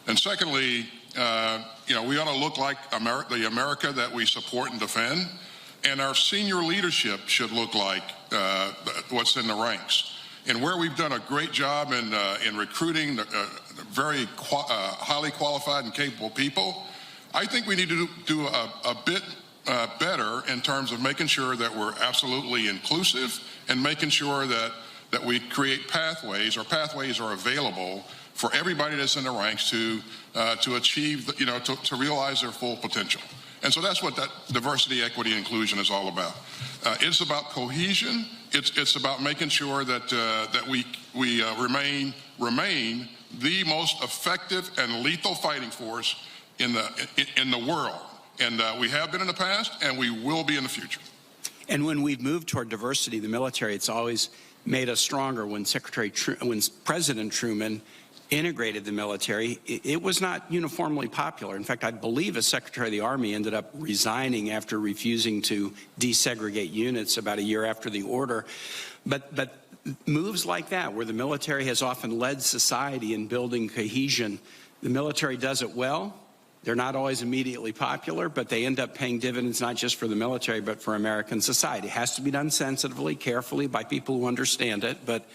And secondly, we ought to look like the America that we support and defend, and our senior leadership should look like what's in the ranks. And where we've done a great job in recruiting very highly qualified and capable people, I think we need to do a bit better in terms of making sure that we're absolutely inclusive and making sure that we create pathways, or pathways are available for everybody that's in the ranks to achieve, to realize their full potential. And so that's what that diversity, equity, and inclusion is all about. It's about cohesion. It's about making sure that we remain the most effective and lethal fighting force in the world. And we have been in the past, and we will be in the future. And when we've moved toward diversity, the military, it's always made us stronger. When President Truman integrated the military, it was not uniformly popular. In fact, I believe as Secretary of the Army ended up resigning after refusing to desegregate units about a year after the order. But moves like that, where the military has often led society in building cohesion, the military does it well. They're not always immediately popular, but they end up paying dividends not just for the military, but for American society. It has to be done sensitively, carefully, by people who understand it, but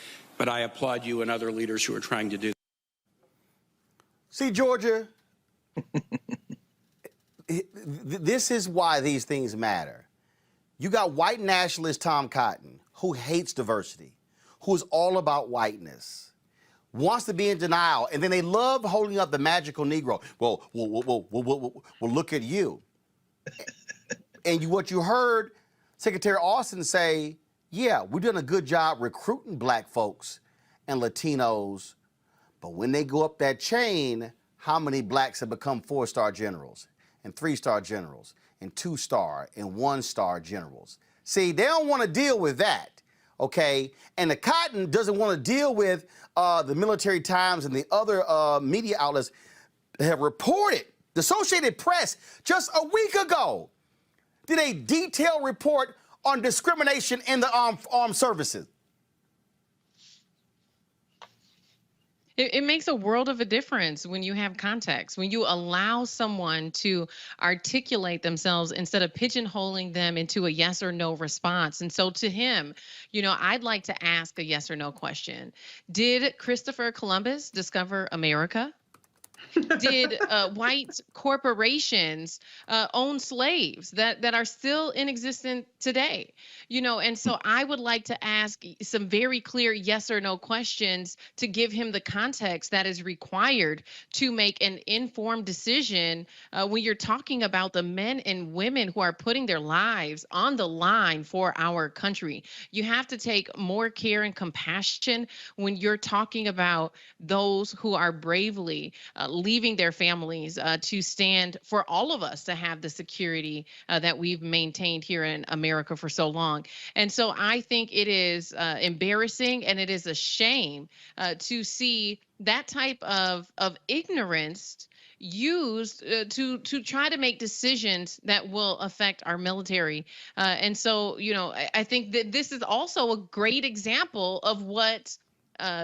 I applaud you and other leaders who are trying to do that. See, Georgia, this is why these things matter. You got white nationalist Tom Cotton, who hates diversity, who is all about whiteness, wants to be in denial, and then they love holding up the magical Negro. Well, look at you. And what you heard Secretary Austin say, yeah, we're doing a good job recruiting black folks and Latinos, but when they go up that chain, how many blacks have become 4-star generals and 3-star generals and 2-star and 1-star generals? See, they don't want to deal with that, okay? And the Cotton doesn't want to deal with the Military Times and the other media outlets have reported. The Associated Press just a week ago did a detailed report on discrimination in the armed services. It makes a world of a difference when you have context, when you allow someone to articulate themselves instead of pigeonholing them into a yes or no response. And so to him, I'd like to ask a yes or no question. Did Christopher Columbus discover America? Did white corporations own slaves that are still in existence today? And so I would like to ask some very clear yes or no questions to give him the context that is required to make an informed decision when you're talking about the men and women who are putting their lives on the line for our country. You have to take more care and compassion when you're talking about those who are bravely leaving their families to stand for all of us to have the security that we've maintained here in America for so long. And so I think it is embarrassing and it is a shame to see that type of ignorance used to try to make decisions that will affect our military. And so, I think that this is also a great example of what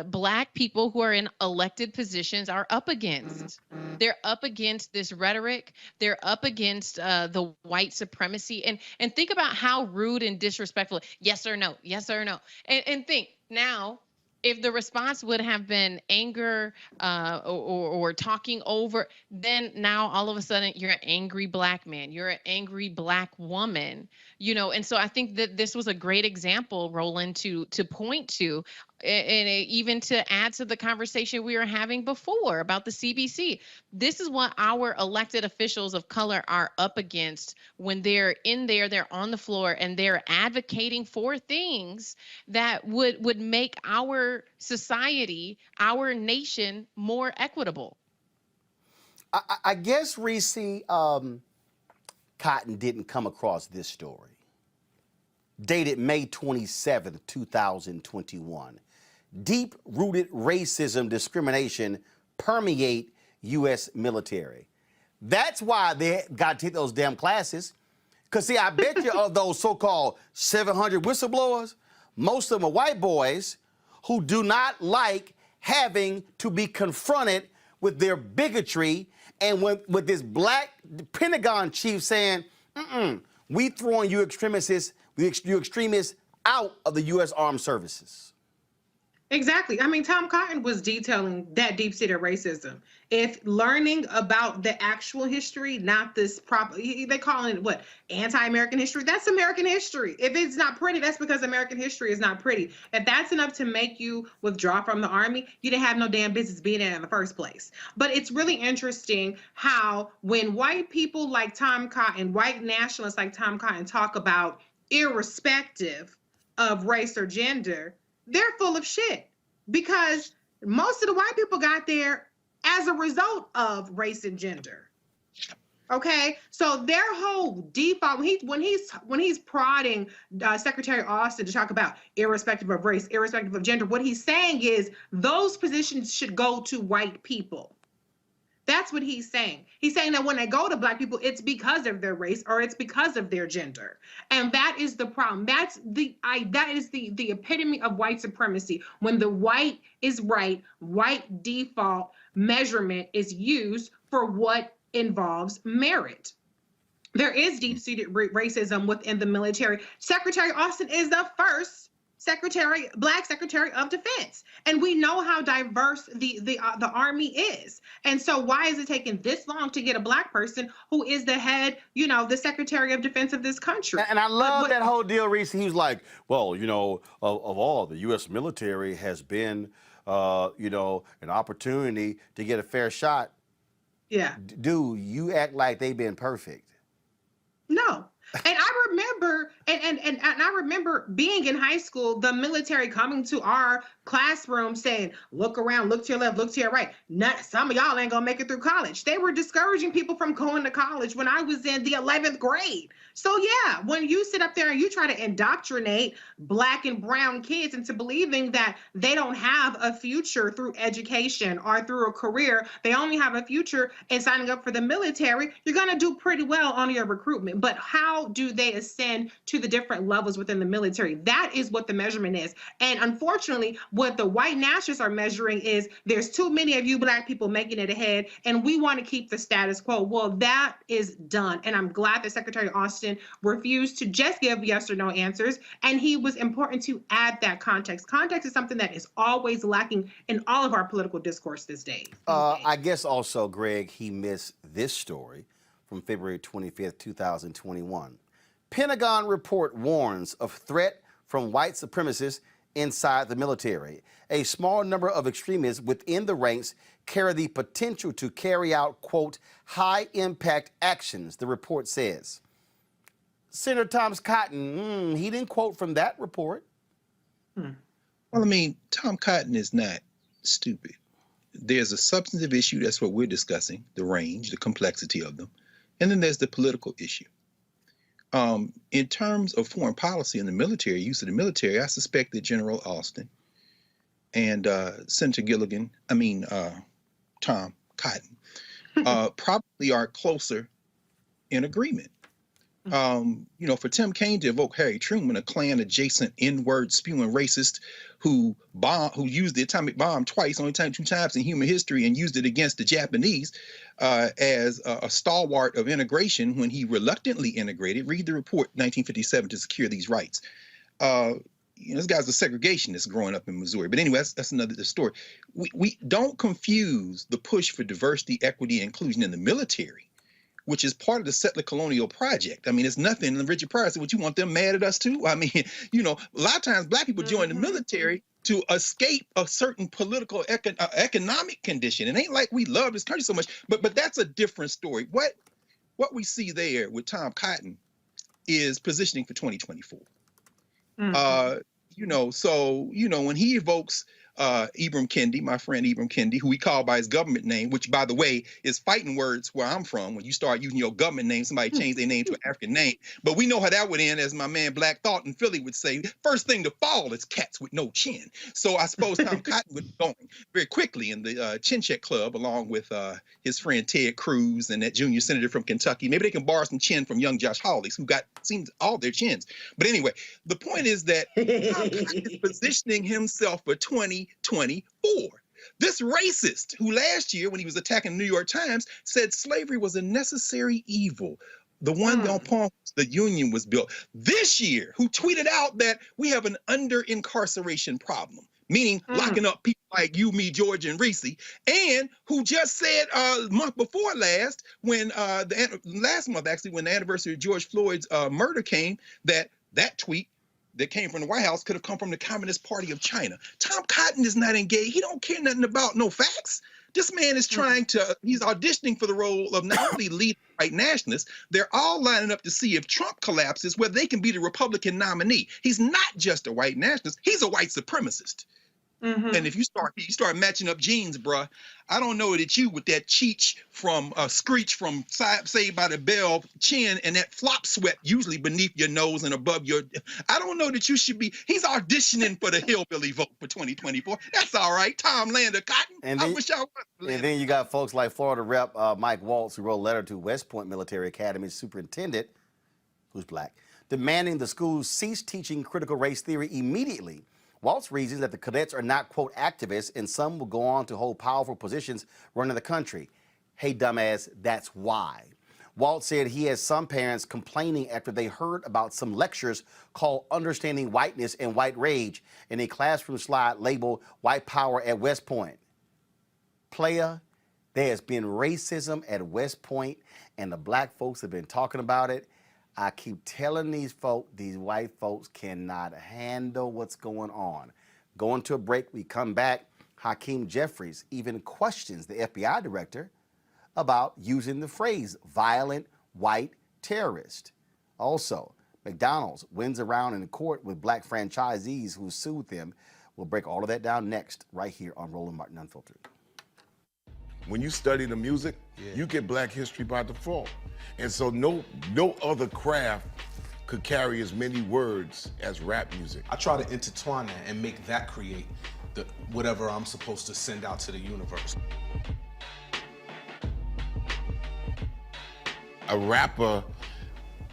Black people who are in elected positions are up against. They're up against this rhetoric. They're up against the white supremacy. And think about how rude and disrespectful, yes or no, yes or no. And think now, if the response would have been anger or talking over, then now all of a sudden you're an angry Black man, you're an angry Black woman, and so I think that this was a great example, Roland, to point to, and even to add to the conversation we were having before about the CBC. This is what our elected officials of color are up against when they're in there, they're on the floor, and they're advocating for things that would make our society, our nation, more equitable. I guess, Reese, Cotton didn't come across this story. Dated May 27th, 2021. Deep-rooted racism, discrimination permeate U.S. military. That's why they got to take those damn classes. Because, see, I bet you of those so-called 700 whistleblowers, most of them are white boys who do not like having to be confronted with their bigotry and with this Black Pentagon chief saying, we throwing you extremists out of the U.S. Armed Services. Exactly. I mean, Tom Cotton was detailing that deep-seated racism. If learning about the actual history, not this they call it what, anti-American history? That's American history. If it's not pretty, that's because American history is not pretty. If that's enough to make you withdraw from the army, you didn't have no damn business being there in the first place. But it's really interesting how when white people like Tom Cotton, white nationalists like Tom Cotton talk about irrespective of race or gender, they're full of shit, because most of the white people got there as a result of race and gender. Okay, so their whole default when he's prodding Secretary Austin to talk about irrespective of race, irrespective of gender, what he's saying is those positions should go to white people. That's what he's saying. He's saying that when they go to black people, it's because of their race or it's because of their gender. And that is the problem. That is the epitome of white supremacy. When the white is right, white default measurement is used for what involves merit. There is deep-seated racism within the military. Secretary Austin is the first Black Secretary of Defense, and we know how diverse the Army is. And so, why is it taking this long to get a Black person who is the head, the Secretary of Defense of this country? And I love that whole deal, Reese. He was like, "Well, of all the U.S. military has been, an opportunity to get a fair shot." Yeah, dude, you act like they've been perfect. No. And I remember, and I remember being in high school, the military coming to our classroom saying, look around, look to your left, look to your right. Some of y'all ain't gonna make it through college. They were discouraging people from going to college when I was in the 11th grade. So yeah, when you sit up there and you try to indoctrinate Black and brown kids into believing that they don't have a future through education or through a career, they only have a future in signing up for the military, you're gonna do pretty well on your recruitment. But how do they ascend to the different levels within the military? That is what the measurement is. And unfortunately, what the white nationalists are measuring is there's too many of you Black people making it ahead, and we want to keep the status quo. Well, that is done. And I'm glad that Secretary Austin refused to just give yes or no answers. And he was important to add that context. Context is something that is always lacking in all of our political discourse these days. I guess also, Greg, he missed this story from February 25th, 2021. Pentagon report warns of threat from white supremacists inside the military. A small number of extremists within the ranks carry the potential to carry out, quote, high-impact actions, the report says. Senator Tom Cotton, he didn't quote from that report. Well, I mean, Tom Cotton is not stupid. There's a substantive issue, that's what we're discussing, the range, the complexity of them. And then there's the political issue. In terms of foreign policy and the military, use of the military, I suspect that General Austin and Senator Tom Cotton probably are closer in agreement. For Tim Kaine to evoke Harry Truman, a Klan-adjacent N-word spewing racist who used the atomic bomb twice, only two times in human history, and used it against the Japanese as a stalwart of integration when he reluctantly integrated. Read the report, 1957, to secure these rights. This guy's a segregationist growing up in Missouri. But anyway, that's another story. We don't confuse the push for diversity, equity, and inclusion in the military, which is part of the settler colonial project. I mean, it's nothing. And Richard Pryor said, "Would you want them mad at us too?" I mean, a lot of times Black people join the military to escape a certain political economic condition. It ain't like we love this country so much, but that's a different story. What we see there with Tom Cotton is positioning for 2024. When he evokes Ibram Kendi, my friend Ibram Kendi, who we call by his government name, which, by the way, is fighting words where I'm from. When you start using your government name, somebody changed their name to an African name. But we know how that would end, as my man Black Thought in Philly would say, first thing to fall is cats with no chin. So I suppose Tom Cotton would be going very quickly in the Chin Check Club, along with his friend Ted Cruz and that junior senator from Kentucky. Maybe they can borrow some chin from young Josh Hawley's, who seems all their chins. But anyway, the point is that Tom Cotton is positioning himself for 2024. This racist who last year, when he was attacking the New York Times, said slavery was a necessary evil, the one upon which the Union was built. This year, who tweeted out that we have an under-incarceration problem meaning locking up people like you, me, George, and Reese, and who just said month before last, when last month actually, when the anniversary of George Floyd's murder came, that tweet that came from the White House could have come from the Communist Party of China. Tom Cotton is not engaged. He don't care nothing about no facts. This man is trying to, he's auditioning for the role of not only lead white nationalists, they're all lining up to see if Trump collapses, whether they can be the Republican nominee. He's not just a white nationalist, he's a white supremacist. And if you start matching up genes, bruh, I don't know that you with that Cheech from Screech from Saved by the Bell chin and that flop sweat usually beneath your nose and above your, I don't know that you should be, he's auditioning for the hillbilly vote for 2024. That's all right. Tom Lander Cotton. And then, I wish I was. And then you got folks like Florida Rep Mike Waltz, who wrote a letter to West Point Military Academy superintendent, who's black, demanding the schools cease teaching critical race theory immediately. Waltz reasons that the cadets are not, quote, activists, and some will go on to hold powerful positions running the country. Hey, dumbass, that's why. Waltz said he has some parents complaining after they heard about some lectures called Understanding Whiteness and White Rage in a classroom slide labeled White Power at West Point. Player, there has been racism at West Point, and the black folks have been talking about it. I keep telling these folk, these white folks cannot handle what's going on. Going to a break, we come back. Hakeem Jeffries even questions the FBI director about using the phrase violent white terrorist. Also, McDonald's wins around in court with black franchisees who sued them. We'll break all of that down next, right here on Roland Martin Unfiltered. When you study the music, you get black history by default. And so no other craft could carry as many words as rap music. I try to intertwine that and make that create whatever I'm supposed to send out to the universe. A rapper,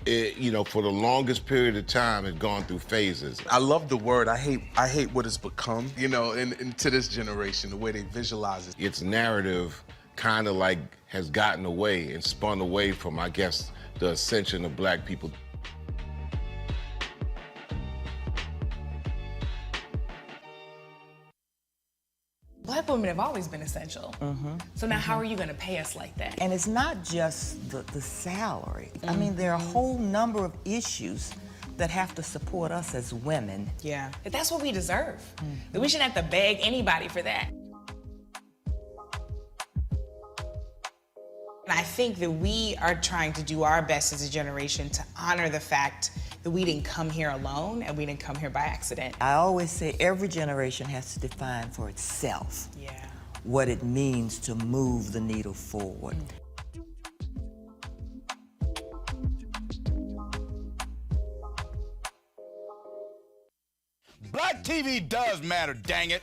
for the longest period of time has gone through phases. I love the word. I hate what it's become, and to this generation, the way they visualize it. Its narrative kind of like has gotten away and spun away from, I guess, the ascension of black people. Black women have always been essential. So now how are you going to pay us like that? And it's not just the salary. I mean, there are a whole number of issues that have to support us as women. Yeah. But that's what we deserve. That we shouldn't have to beg anybody for that. And I think that we are trying to do our best as a generation to honor the fact that we didn't come here alone and we didn't come here by accident. I always say every generation has to define for itself what it means to move the needle forward. Black TV does matter, dang it.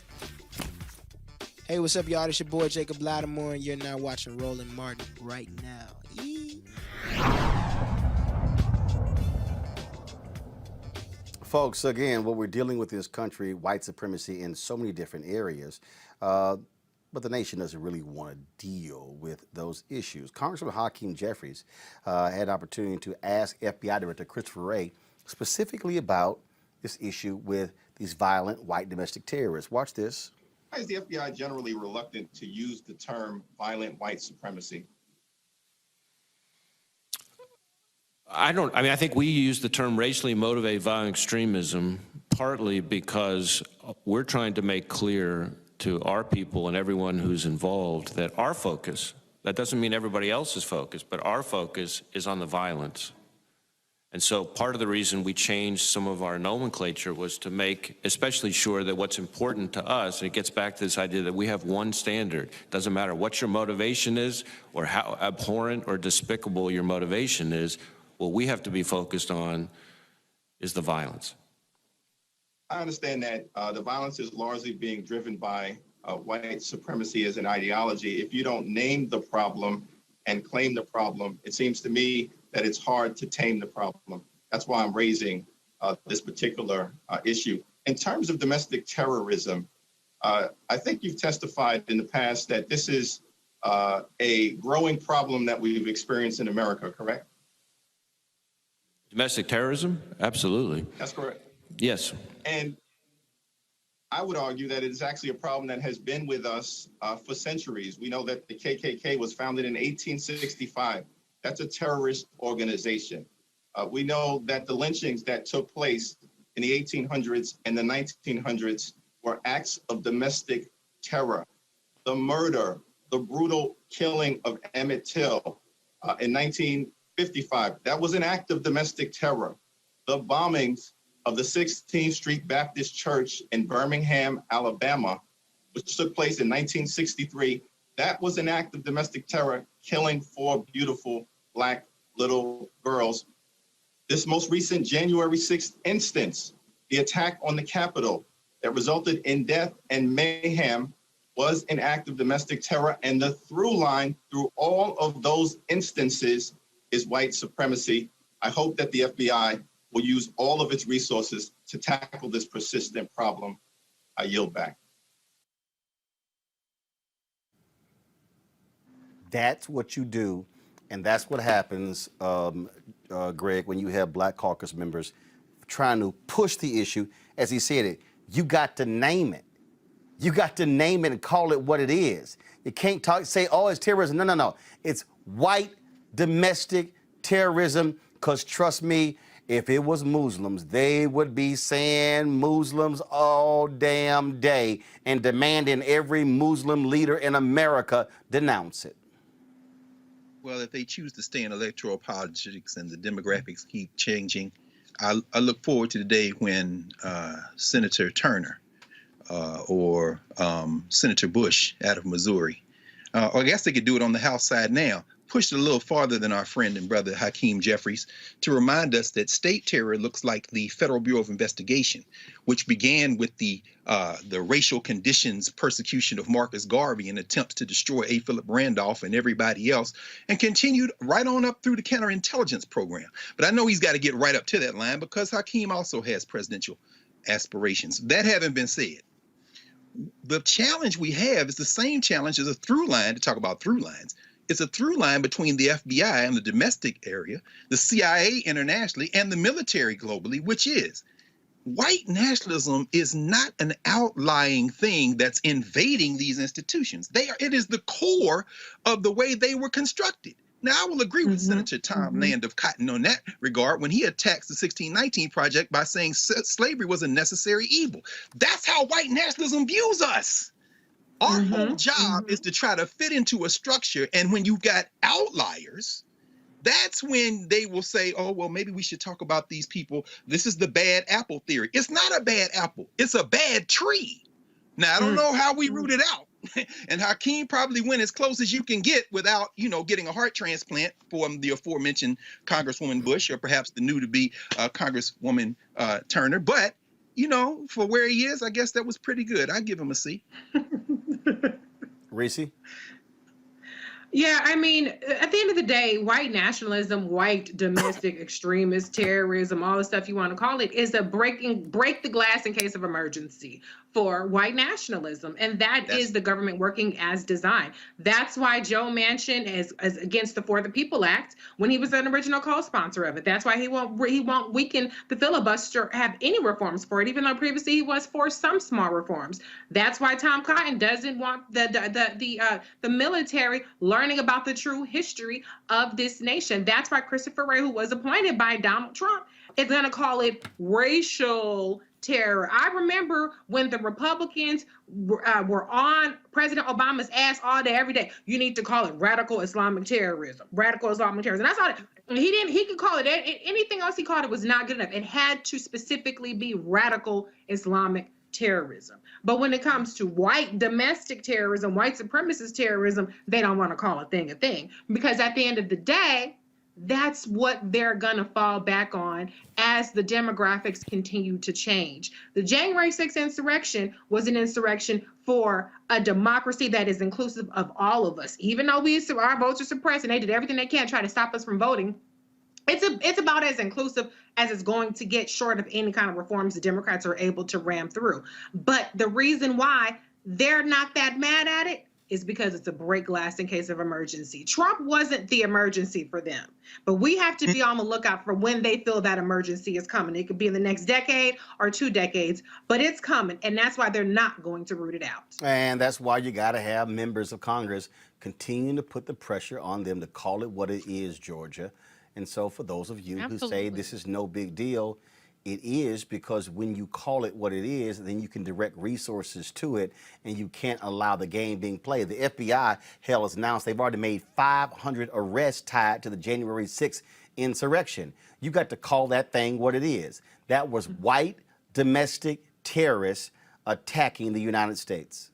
Hey, what's up, y'all? It's your boy Jacob Lattimore, and you're now watching Roland Martin right now. Folks, again, what we're dealing with in this country, white supremacy in so many different areas, but the nation doesn't really want to deal with those issues. Congressman Hakeem Jeffries had an opportunity to ask FBI Director Christopher Wray specifically about this issue with these violent white domestic terrorists. Watch this. Why is the FBI generally reluctant to use the term violent white supremacy? I think we use the term racially motivated violent extremism partly because we're trying to make clear to our people and everyone who's involved that our focus, that doesn't mean everybody else's focus, but our focus is on the violence. And so part of the reason we changed some of our nomenclature was to make especially sure that what's important to us, and it gets back to this idea that we have one standard. Doesn't matter what your motivation is or how abhorrent or despicable your motivation is, what we have to be focused on is the violence. I understand that the violence is largely being driven by white supremacy as an ideology. If you don't name the problem and claim the problem, it seems to me that it's hard to tame the problem. That's why I'm raising this particular issue. In terms of domestic terrorism, I think you've testified in the past that this is a growing problem that we've experienced in America, correct? Domestic terrorism? Absolutely. That's correct. Yes. And I would argue that it is actually a problem that has been with us for centuries. We know that the KKK was founded in 1865. That's a terrorist organization. We know that the lynchings that took place in the 1800s and the 1900s were acts of domestic terror. The murder, the brutal killing of Emmett Till in 1955, that was an act of domestic terror. The bombings of the 16th Street Baptist Church in Birmingham, Alabama, which took place in 1963, that was an act of domestic terror, killing 4 beautiful Black little girls. This most recent January 6th instance, the attack on the Capitol that resulted in death and mayhem, was an act of domestic terror, and the through line through all of those instances is white supremacy. I hope that the FBI will use all of its resources to tackle this persistent problem. I yield back. That's what you do, and that's what happens, Greg, when you have Black Caucus members trying to push the issue. As he said it, you got to name it. You got to name it and call it what it is. You can't say, oh, it's terrorism. No, no, no. It's white domestic terrorism, because trust me, if it was Muslims, they would be saying Muslims all damn day and demanding every Muslim leader in America denounce it. Well, if they choose to stay in electoral politics and the demographics keep changing, I look forward to the day when Senator Turner or Senator Bush out of Missouri, or I guess they could do it on the House side now, pushed it a little farther than our friend and brother Hakeem Jeffries to remind us that state terror looks like the Federal Bureau of Investigation, which began with the racial conditions persecution of Marcus Garvey and attempts to destroy A. Philip Randolph and everybody else, and continued right on up through the counterintelligence program. But I know he's got to get right up to that line because Hakeem also has presidential aspirations. That having been said, the challenge we have is the same challenge as a through line, to talk about through lines. It's a through line between the FBI and the domestic area, the CIA internationally, and the military globally, which is white nationalism is not an outlying thing that's invading these institutions. It is the core of the way they were constructed. Now, I will agree with Senator Tom Land of Cotton on that regard when he attacks the 1619 Project by saying slavery was a necessary evil. That's how white nationalism views us. Our whole job is to try to fit into a structure, and when you've got outliers, that's when they will say, oh, well, maybe we should talk about these people. This is the bad apple theory. It's not a bad apple. It's a bad tree. Now, I don't know how we root it out. And Hakeem probably went as close as you can get without, getting a heart transplant for the aforementioned Congresswoman Bush, or perhaps the new-to-be Congresswoman Turner. But, for where he is, I guess that was pretty good. I give him a C. Reese? Yeah, I mean, at the end of the day, white nationalism, white domestic extremist terrorism, all the stuff you want to call it, is a break the glass in case of emergency for white nationalism. And that's is the government working as designed. That's why Joe Manchin is against the For the People Act when he was an original co-sponsor of it. That's why he won't weaken the filibuster, have any reforms for it, even though previously he was for some small reforms. That's why Tom Cotton doesn't want the military learning about the true history of this nation. That's why Christopher Wray, who was appointed by Donald Trump, is going to call it racial terror. I remember when the Republicans were on President Obama's ass all day, every day. You need to call it radical Islamic terrorism. Radical Islamic terrorism. And I thought he could call it anything else he called it was not good enough. It had to specifically be radical Islamic terrorism. But when it comes to white domestic terrorism, white supremacist terrorism, they don't want to call a thing, because at the end of the day, that's what they're going to fall back on as the demographics continue to change. The January 6th insurrection was an insurrection for a democracy that is inclusive of all of us. Even though our votes are suppressed and they did everything they can to try to stop us from voting, it's about as inclusive as it's going to get, short of any kind of reforms the Democrats are able to ram through. But the reason why they're not that mad at it is because it's a break glass in case of emergency. Trump wasn't the emergency for them, but we have to be on the lookout for when they feel that emergency is coming. It could be in the next decade or 2 decades, but it's coming, and that's why they're not going to root it out. And that's why you got to have members of Congress continuing to put the pressure on them to call it what it is, Georgia. And so for those of you who say this is no big deal, it is, because when you call it what it is, then you can direct resources to it, and you can't allow the game being played. The FBI, hell, has announced they've already made 500 arrests tied to the January 6th insurrection. You got to call that thing what it is. That was white domestic terrorists attacking the United States.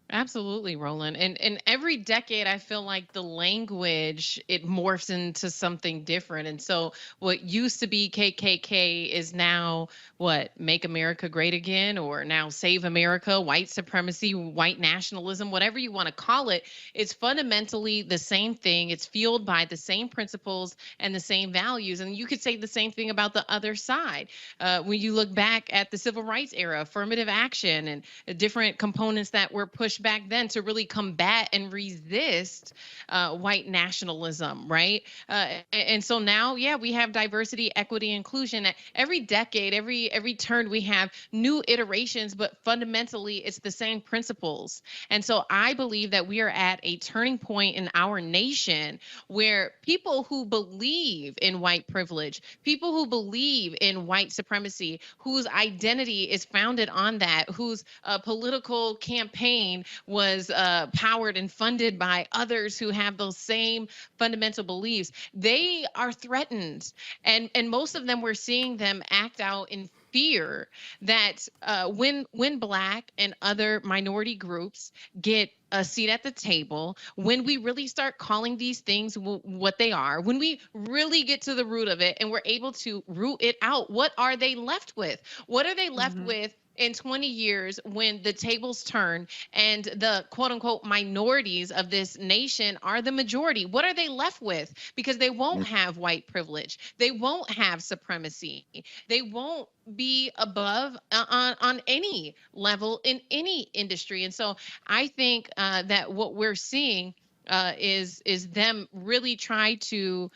Absolutely, Roland. And every decade, I feel like the language, it morphs into something different. And so what used to be KKK is now what? Make America Great Again, or now Save America, white supremacy, white nationalism, whatever you want to call it. It's fundamentally the same thing. It's fueled by the same principles and the same values. And you could say the same thing about the other side. When you look back at the civil rights era, affirmative action, and different components that were pushed back then to really combat and resist white nationalism, right? And so now, yeah, we have diversity, equity, inclusion. At every decade, every turn, we have new iterations, but fundamentally, it's the same principles. And so I believe that we are at a turning point in our nation where people who believe in white privilege, people who believe in white supremacy, whose identity is founded on that, whose political campaign was powered and funded by others who have those same fundamental beliefs, they are threatened. And most of them, we're seeing them act out in fear that when Black and other minority groups get a seat at the table, when we really start calling these things what they are, when we really get to the root of it and we're able to root it out, what are they left with? What are they left with in 20 years when the tables turn and the quote unquote minorities of this nation are the majority? What are they left with? Because they won't have white privilege. They won't have supremacy. They won't be above on any level in any industry. And so I think that what we're seeing is them really try to,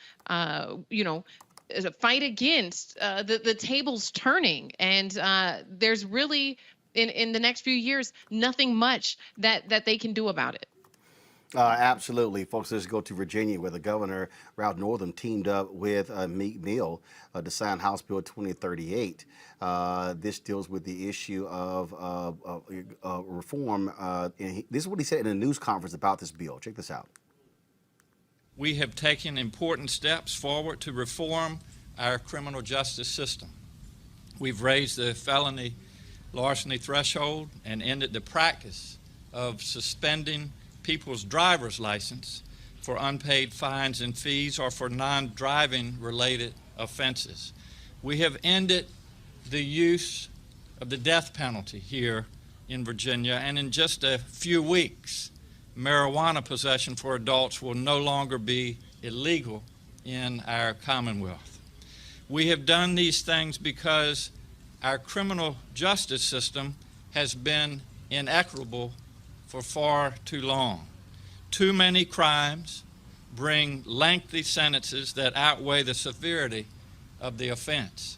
fight against the tables turning. And there's really, in the next few years, nothing much that they can do about it. Absolutely. Folks, let's go to Virginia, where the governor, Ralph Northam, teamed up with Meek Mill to sign House Bill 2038. This deals with the issue of reform. And this is what he said in a news conference about this bill. Check this out. We have taken important steps forward to reform our criminal justice system. We've raised the felony larceny threshold and ended the practice of suspending people's driver's license for unpaid fines and fees or for non-driving related offenses. We have ended the use of the death penalty here in Virginia, and in just a few weeks, marijuana possession for adults will no longer be illegal in our Commonwealth. We have done these things because our criminal justice system has been inequitable for far too long. Too many crimes bring lengthy sentences that outweigh the severity of the offense.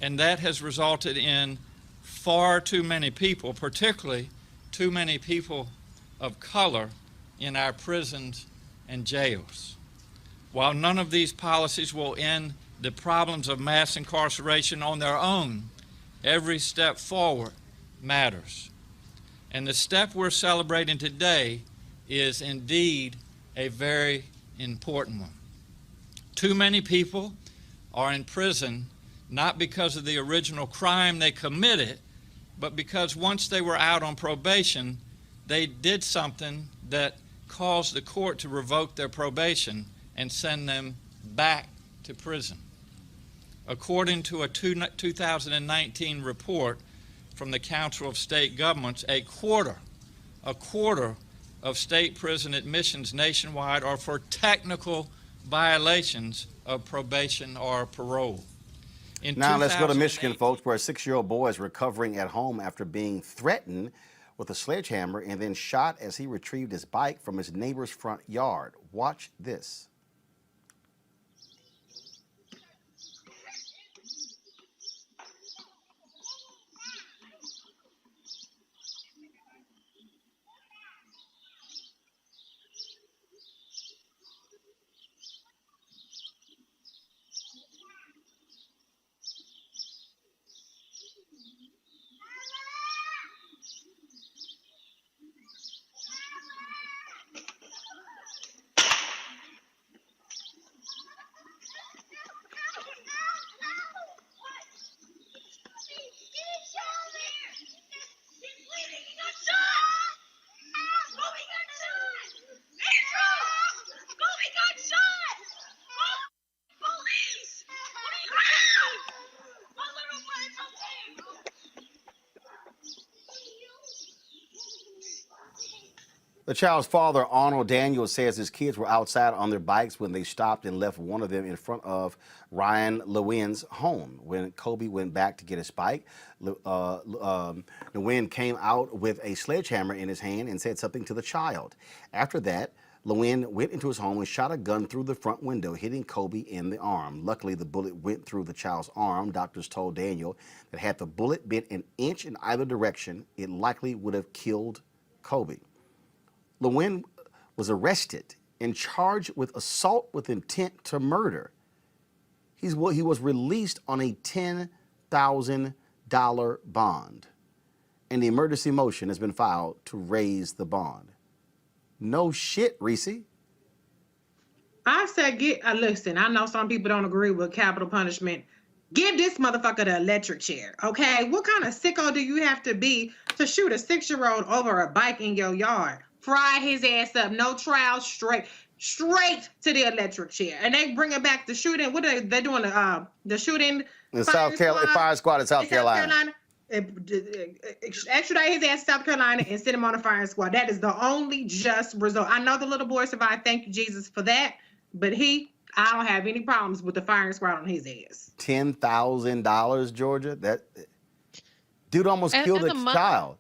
And that has resulted in far too many people, particularly too many people of color, in our prisons and jails. While none of these policies will end the problems of mass incarceration on their own, every step forward matters. And the step we're celebrating today is indeed a very important one. Too many people are in prison not because of the original crime they committed, but because once they were out on probation, they did something that caused the court to revoke their probation and send them back to prison. According to a 2019 report from the Council of State Governments, a quarter of state prison admissions nationwide are for technical violations of probation or parole. Now let's go to Michigan, folks, where a 6-year-old boy is recovering at home after being threatened with a sledgehammer and then shot as he retrieved his bike from his neighbor's front yard. Watch this. The child's father, Arnold Daniels, says his kids were outside on their bikes when they stopped and left one of them in front of Ryan Lewin's home. When Kobe went back to get his bike, Lewin came out with a sledgehammer in his hand and said something to the child. After that, Lewin went into his home and shot a gun through the front window, hitting Kobe in the arm. Luckily, the bullet went through the child's arm. Doctors told Daniel that had the bullet been an inch in either direction, it likely would have killed Kobe. Lewin was arrested and charged with assault with intent to murder. He was released on a $10,000 bond, and the emergency motion has been filed to raise the bond. No shit, Reese. I said, listen, I know some people don't agree with capital punishment. Give this motherfucker the electric chair, okay? What kind of sicko do you have to be to shoot a 6-year-old over a bike in your yard? Fry his ass up, no trial, straight to the electric chair. And they bring it back to shooting. What are they doing? The shooting in South Carolina, fire squad in South Carolina. Extradite his ass to South Carolina and send him on a firing squad. That is the only just result. I know the little boy survived. Thank you, Jesus, for that. But I don't have any problems with the firing squad on his ass. $10,000, Georgia. That dude almost killed a child.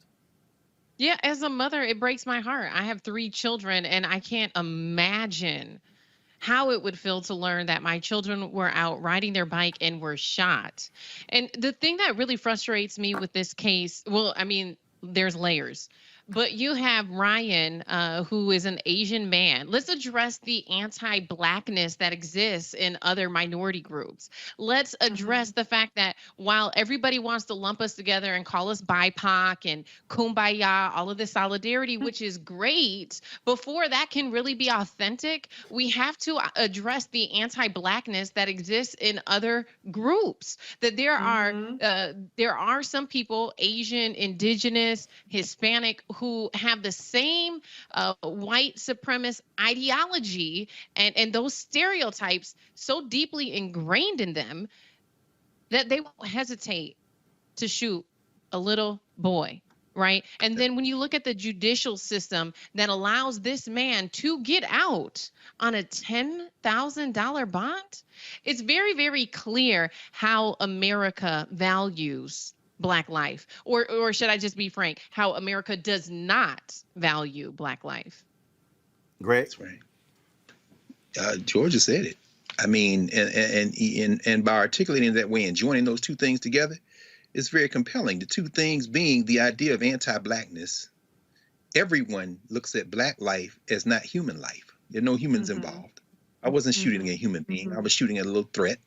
Yeah, as a mother, it breaks my heart. I have 3 children, and I can't imagine how it would feel to learn that my children were out riding their bike and were shot. And the thing that really frustrates me with this case, well, I mean, there's layers. But you have Ryan, who is an Asian man. Let's address the anti-Blackness that exists in other minority groups. Let's address the fact that while everybody wants to lump us together and call us BIPOC and kumbaya, all of this solidarity, which is great, before that can really be authentic, we have to address the anti-Blackness that exists in other groups. That there are some people, Asian, indigenous, Hispanic, who have the same white supremacist ideology and those stereotypes so deeply ingrained in them that they won't hesitate to shoot a little boy, right? And then when you look at the judicial system that allows this man to get out on a $10,000 bond, it's very, very clear how America values Black life, or should I just be frank, how America does not value Black life. Great. That's right. Georgia said it. I mean, and by articulating that way and joining those two things together, it's very compelling. The two things being the idea of anti-Blackness. Everyone looks at Black life as not human life. There are no humans involved. I wasn't shooting at a human being. I was shooting at a little threat.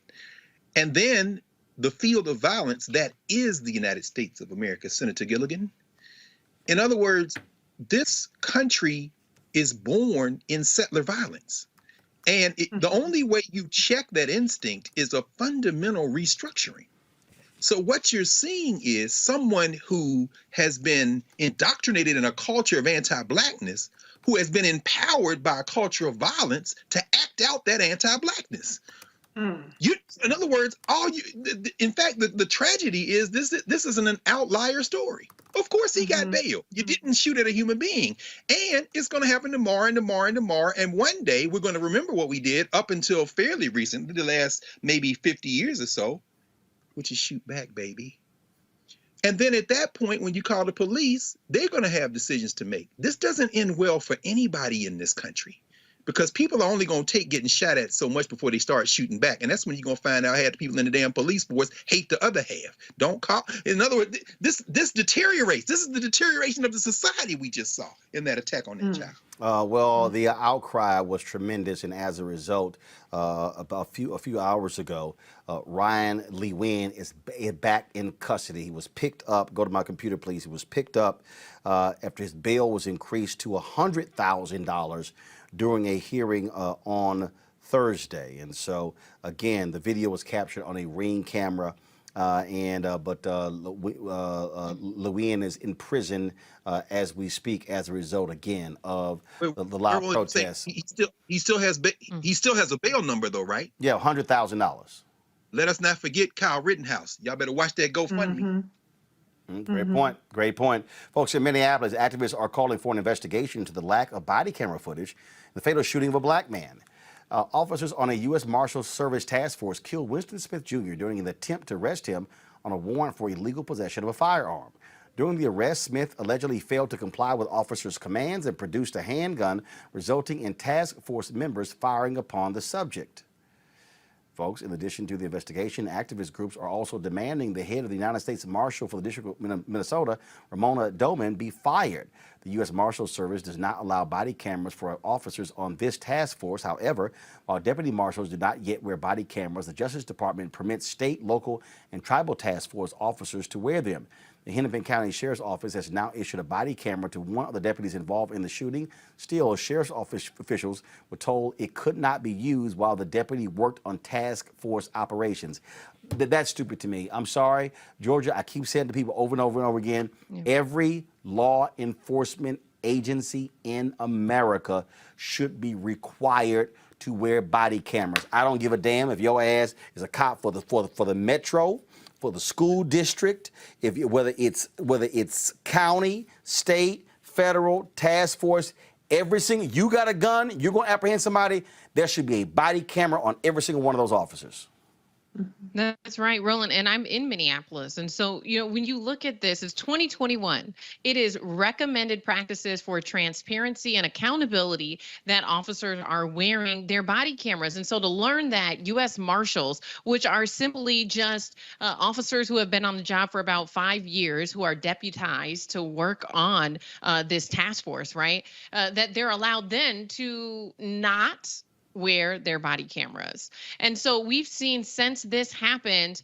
And then the field of violence that is the United States of America, Senator Gilligan. In other words, this country is born in settler violence. And the only way you check that instinct is a fundamental restructuring. So what you're seeing is someone who has been indoctrinated in a culture of anti-Blackness, who has been empowered by a culture of violence to act out that anti-Blackness. In other words, in fact, the tragedy is this isn't an outlier story. Of course he got bail. You didn't shoot at a human being. And it's going to happen tomorrow and tomorrow and tomorrow. And one day we're going to remember what we did up until fairly recently, the last maybe 50 years or so, which is shoot back, baby. And then at that point, when you call the police, they're going to have decisions to make. This doesn't end well for anybody in this country, because people are only going to take getting shot at so much before they start shooting back. And that's when you're going to find out half the people in the damn police force hate the other half. Don't call. In other words, this deteriorates. This is the deterioration of the society we just saw in that attack on that child. Well, the outcry was tremendous, and as a result, about a few hours ago, Ryan Lee Wynn is back in custody. He was picked up. Go to my computer, please. He was picked up after his bail was increased to $100,000 during a hearing on Thursday. And so, again, the video was captured on a Ring camera. Lewin is in prison as we speak as a result, again, of the loud protests. He still has a bail number though, right? Yeah, $100,000. Let us not forget Kyle Rittenhouse. Y'all better watch that GoFundMe. Great point. Great point. Folks, in Minneapolis, activists are calling for an investigation into the lack of body camera footage in the fatal shooting of a black man. Officers on a U.S. Marshals Service task force killed Winston Smith Jr. during an attempt to arrest him on a warrant for illegal possession of a firearm. During the arrest, Smith allegedly failed to comply with officers' commands and produced a handgun, resulting in task force members firing upon the subject. Folks, in addition to the investigation, activist groups are also demanding the head of the United States Marshal for the District of Minnesota, Ramona Doman, be fired. The U.S. Marshals Service does not allow body cameras for officers on this task force. However, while deputy marshals do not yet wear body cameras, the Justice Department permits state, local, and tribal task force officers to wear them. The Hennepin County Sheriff's Office has now issued a body camera to one of the deputies involved in the shooting. Still, Sheriff's Office officials were told it could not be used while the deputy worked on task force operations. That's stupid to me. I'm sorry. Georgia, I keep saying to people over and over and over again, every law enforcement agency in America should be required to wear body cameras. I don't give a damn if your ass is a cop for the metro, for the school district, whether it's county, state, federal, task force, every single, you got a gun, you're going to apprehend somebody, there should be a body camera on every single one of those officers. That's right, Roland. And I'm in Minneapolis. And so, when you look at this, it's 2021. It is recommended practices for transparency and accountability that officers are wearing their body cameras. And so to learn that U.S. Marshals, which are simply just officers who have been on the job for about 5 years, who are deputized to work on this task force, right, that they're allowed then to not wear their body cameras. And so we've seen since this happened,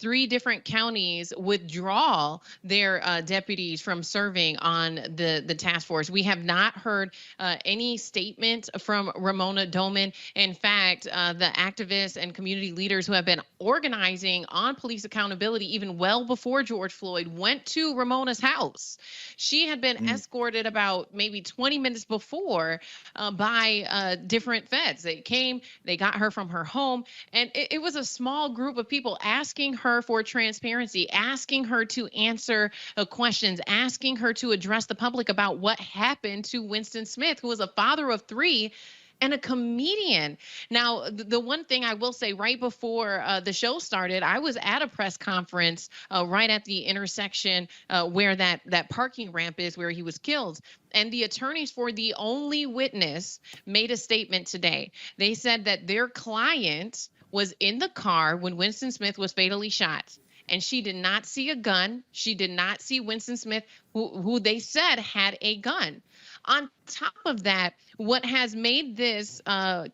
3 different counties withdraw their deputies from serving on the task force. We have not heard any statement from Ramona Doman. In fact, the activists and community leaders who have been organizing on police accountability even well before George Floyd went to Ramona's house. She had been escorted about maybe 20 minutes before by different feds. They came, they got her from her home, and it was a small group of people asking her for transparency, asking her to answer questions, asking her to address the public about what happened to Winston Smith, who was a father of 3 and a comedian. Now, the one thing I will say, right before the show started, I was at a press conference right at the intersection where that parking ramp is, where he was killed. And the attorneys for the only witness made a statement today. They said that their client was in the car when Winston Smith was fatally shot, and she did not see a gun. She did not see Winston Smith, who they said had a gun. On top of that, what has made this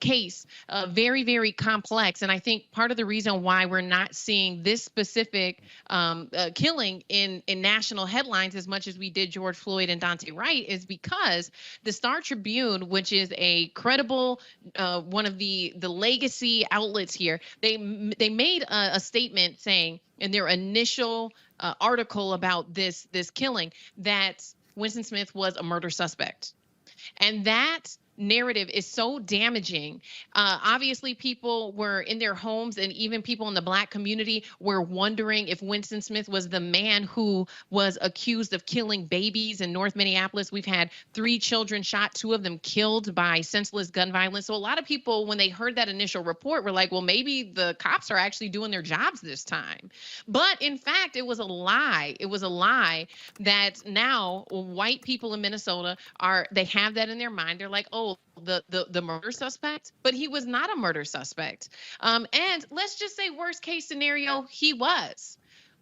case very, very complex, and I think part of the reason why we're not seeing this specific killing in national headlines as much as we did George Floyd and Daunte Wright, is because the Star Tribune, which is a credible one of the legacy outlets here, they made a statement saying in their initial article about this killing that Winston Smith was a murder suspect. And that narrative is so damaging. Obviously, people were in their homes, and even people in the Black community were wondering if Winston Smith was the man who was accused of killing babies in North Minneapolis. We've had 3 children shot, 2 of them killed by senseless gun violence. So a lot of people, when they heard that initial report, were like, well, maybe the cops are actually doing their jobs this time. But in fact, it was a lie. It was a lie that now white people in Minnesota they have that in their mind. They're like, oh, the murder suspect, but he was not a murder suspect. And let's just say worst case scenario, he was.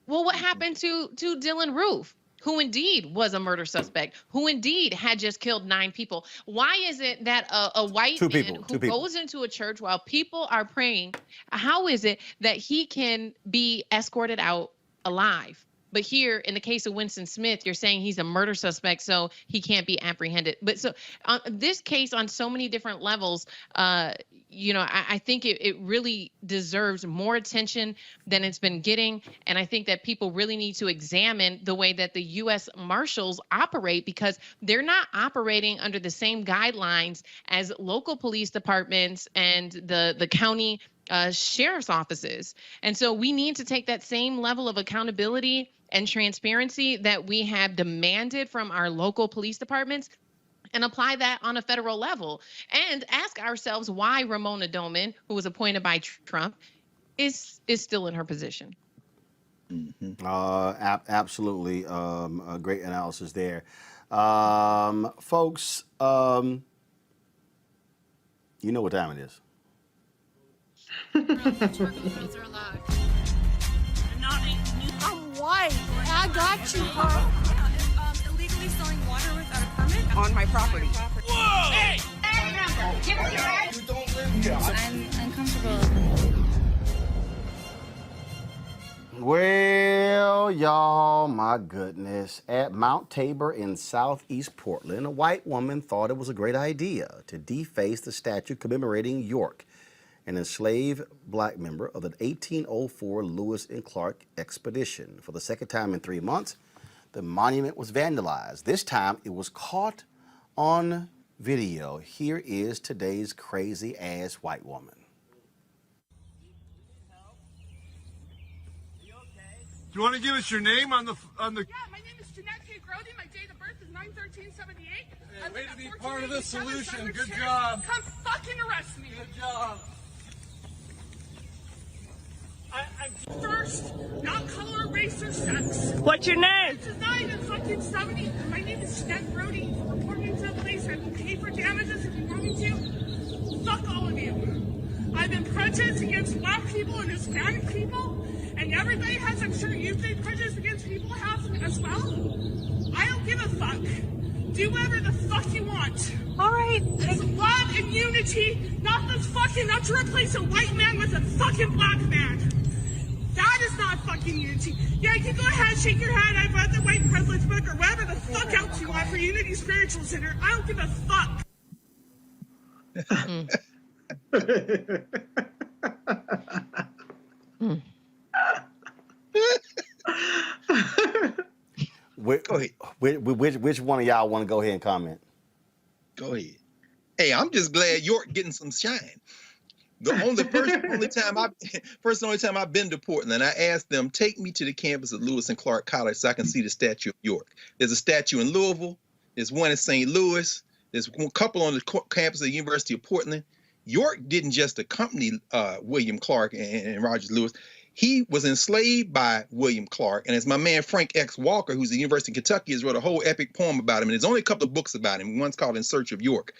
Well, what happened to Dylan Roof, who indeed was a murder suspect, who indeed had just killed 9 people? Why is it that a white man who goes into a church while people are praying, how is it that he can be escorted out alive? But here, in the case of Winston Smith, you're saying he's a murder suspect, so he can't be apprehended. But so this case, on so many different levels, you know, I think it really deserves more attention than it's been getting. And I think that people really need to examine the way that the U.S. Marshals operate, because they're not operating under the same guidelines as local police departments and the county sheriff's offices. And so we need to take that same level of accountability and transparency that we have demanded from our local police departments and apply that on a federal level, and ask ourselves why Ramona Doman, who was appointed by Trump, is still in her position. Absolutely. A great analysis there. Folks, you know what time it is. I'm white. I got you, huh? Illegally selling water without a permit on my property. Whoa! Hey! Give us your right. You don't live here. I'm uncomfortable. Well, y'all, my goodness. At Mount Tabor in southeast Portland, a white woman thought it was a great idea to deface the statue commemorating York, an enslaved black member of the 1804 Lewis and Clark expedition. For the second time in 3 months, the monument was vandalized. This time, it was caught on video. Here is today's crazy-ass white woman. Do you want to give us your name on the? Yeah, my name is Jeanette K. Grody. My date of birth is 9/13/78. Hey, way to be part of the solution. Good job. Come fucking arrest me. Good job. I'm first, not color, race, or sex. What's your name? This is not even fucking 70. My name is Jeanette Grody. Reporting to the police. I will pay for damages if you want me to. Fuck all of you. I've been prejudiced against black people and Hispanic people, and everybody has. I'm sure you've been prejudiced against people as well. I don't give a fuck. Do whatever the fuck you want. All right. It's love and unity, not to replace a white man with a fucking black man. That is not fucking unity. Yeah, you can go ahead, shake your head. I've read the white privilege book or whatever the fuck else you want for Unity Spiritual Center. I don't give a fuck. Which one of y'all want to go ahead and comment? Go ahead. Hey, I'm just glad York getting some shine. The only time I've been to Portland, I asked them, take me to the campus of Lewis and Clark College so I can see the statue of York. There's a statue in Louisville. There's one in St. Louis. There's a couple on the campus of the University of Portland. York didn't just accompany William Clark and Rogers Lewis. He was enslaved by William Clark. And as my man Frank X. Walker, who's at the University of Kentucky, has wrote a whole epic poem about him. And there's only a couple of books about him. One's called In Search of York.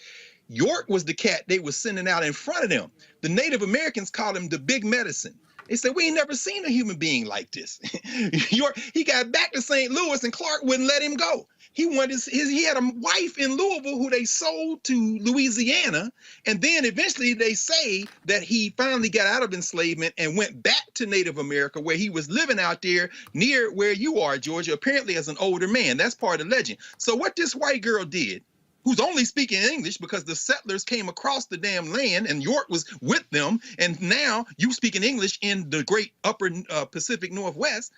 York was the cat they were sending out in front of them. The Native Americans called him the Big Medicine. They said, we ain't never seen a human being like this. York, he got back to St. Louis and Clark wouldn't let him go. He had a wife in Louisville who they sold to Louisiana. And then eventually they say that he finally got out of enslavement and went back to Native America, where he was living out there near where you are, Georgia, apparently as an older man. That's part of the legend. So what this white girl did, who's only speaking English because the settlers came across the damn land and York was with them, and now you speaking English in the great upper Pacific Northwest.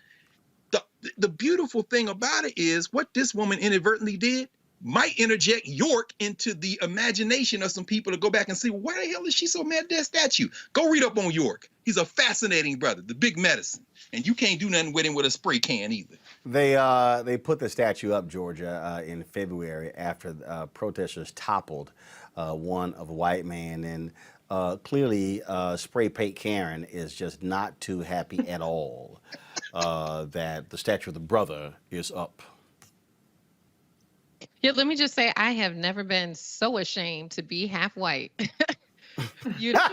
The beautiful thing about it is what this woman inadvertently did, might interject York into the imagination of some people to go back and see, well, why the hell is she so mad at that statue? Go read up on York. He's a fascinating brother, the big medicine. And you can't do nothing with him with a spray can either. They put the statue up, Georgia, in February after protesters toppled one of a white man. And clearly, spray paint Karen is just not too happy at all that the statue of the brother is up. Yeah, let me just say, I have never been so ashamed to be half white. You know,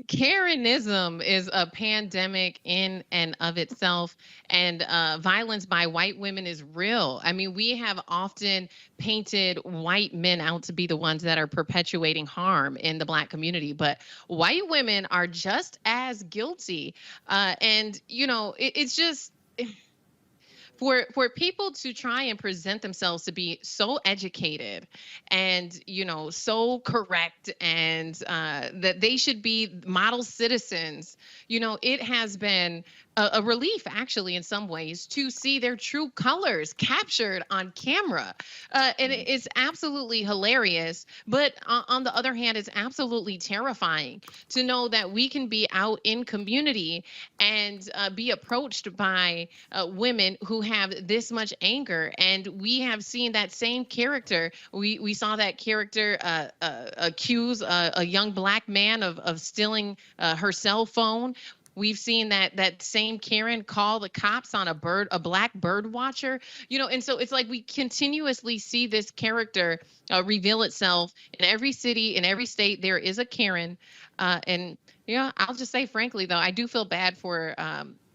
Karenism is a pandemic in and of itself, and violence by white women is real. I mean, we have often painted white men out to be the ones that are perpetuating harm in the Black community, but white women are just as guilty. And, you know, it's just... For people to try and present themselves to be so educated and, you know, so correct and that they should be model citizens, you know, it has been a relief, actually, in some ways, to see their true colors captured on camera. And it's absolutely hilarious. But on the other hand, it's absolutely terrifying to know that we can be out in community and be approached by women who have this much anger. And we have seen that same character. We saw that character accuse a young Black man of stealing her cell phone. We've seen that same Karen call the cops on a Black bird watcher, you know, and so it's like we continuously see this character reveal itself in every city, in every state. There is a Karen, and yeah, I'll just say frankly though, I do feel bad for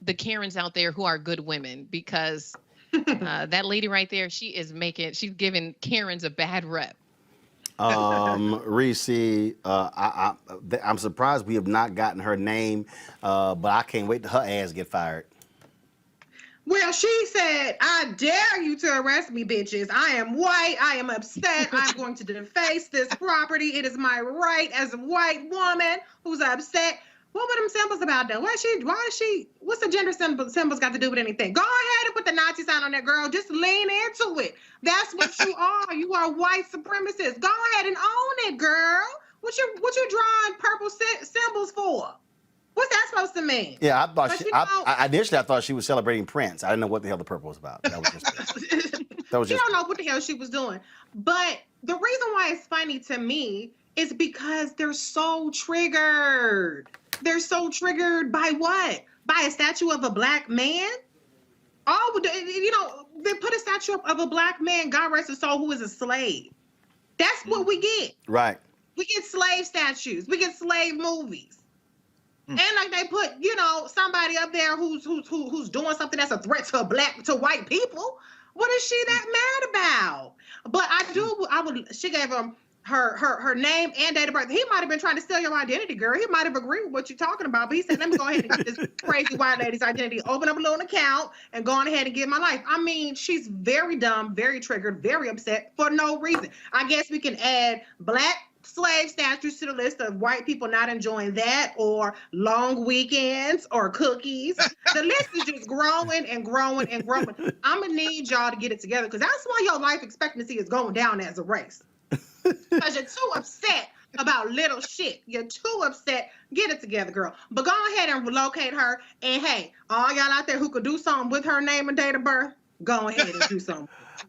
the Karens out there who are good women, because that lady right there, she's giving Karens a bad rep. Reese, I'm surprised we have not gotten her name, but I can't wait till her ass get fired. Well, she said, I dare you to arrest me, bitches. I am white. I am upset. I'm going to deface this property. It is my right as a white woman who's upset. What were them symbols about though? What's the gender symbols got to do with anything? Go ahead and put the Nazi sign on there, girl. Just lean into it. That's what you are. You are white supremacists. Go ahead and own it, girl. What you drawing purple symbols for? What's that supposed to mean? Yeah, I thought initially I thought she was celebrating Prince. I didn't know what the hell the purple was about. That was just You don't know what the hell she was doing. But the reason why it's funny to me is because they're so triggered. They're so triggered by what? By a statue of a Black man? Oh, you know, they put a statue of a Black man, God rest his soul, who is a slave. That's what we get. Right. We get slave statues. We get slave movies. And like they put, you know, somebody up there who's doing something that's a threat to white people. What is she that mad about? But she gave him her name and date of birth. He might have been trying to steal your identity, girl. He might have agreed with what you're talking about, but he said, let me go ahead and get this crazy white lady's identity, open up a little account, and go on ahead and get my life. I mean, she's very dumb, very triggered, very upset for no reason. I guess we can add Black slave statues to the list of white people not enjoying that, or long weekends, or cookies. The list is just growing and growing and growing. I'm going to need y'all to get it together, because that's why your life expectancy is going down as a race. Because you're too upset about little shit. You're too upset. Get it together, girl. But go ahead and relocate her. And hey, all y'all out there who could do something with her name and date of birth, go ahead and do something.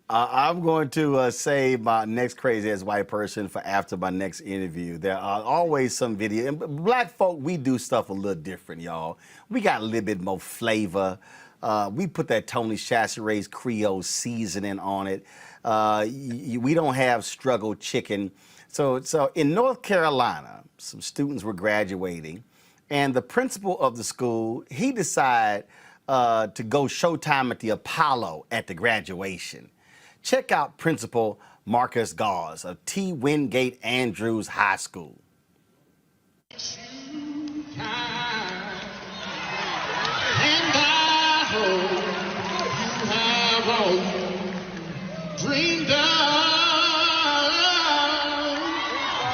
I'm going to save my next crazy ass white person for after my next interview. There are always some video. And Black folk, we do stuff a little different, y'all. We got a little bit more flavor. We put that Tony Chachere's Creole seasoning on it. We don't have struggle chicken. So in North Carolina, some students were graduating, and the principal of the school, he decided to go showtime at the Apollo at the graduation. Check out Principal Marcus Gauze of T. Wingate Andrews High School. Dreamed of,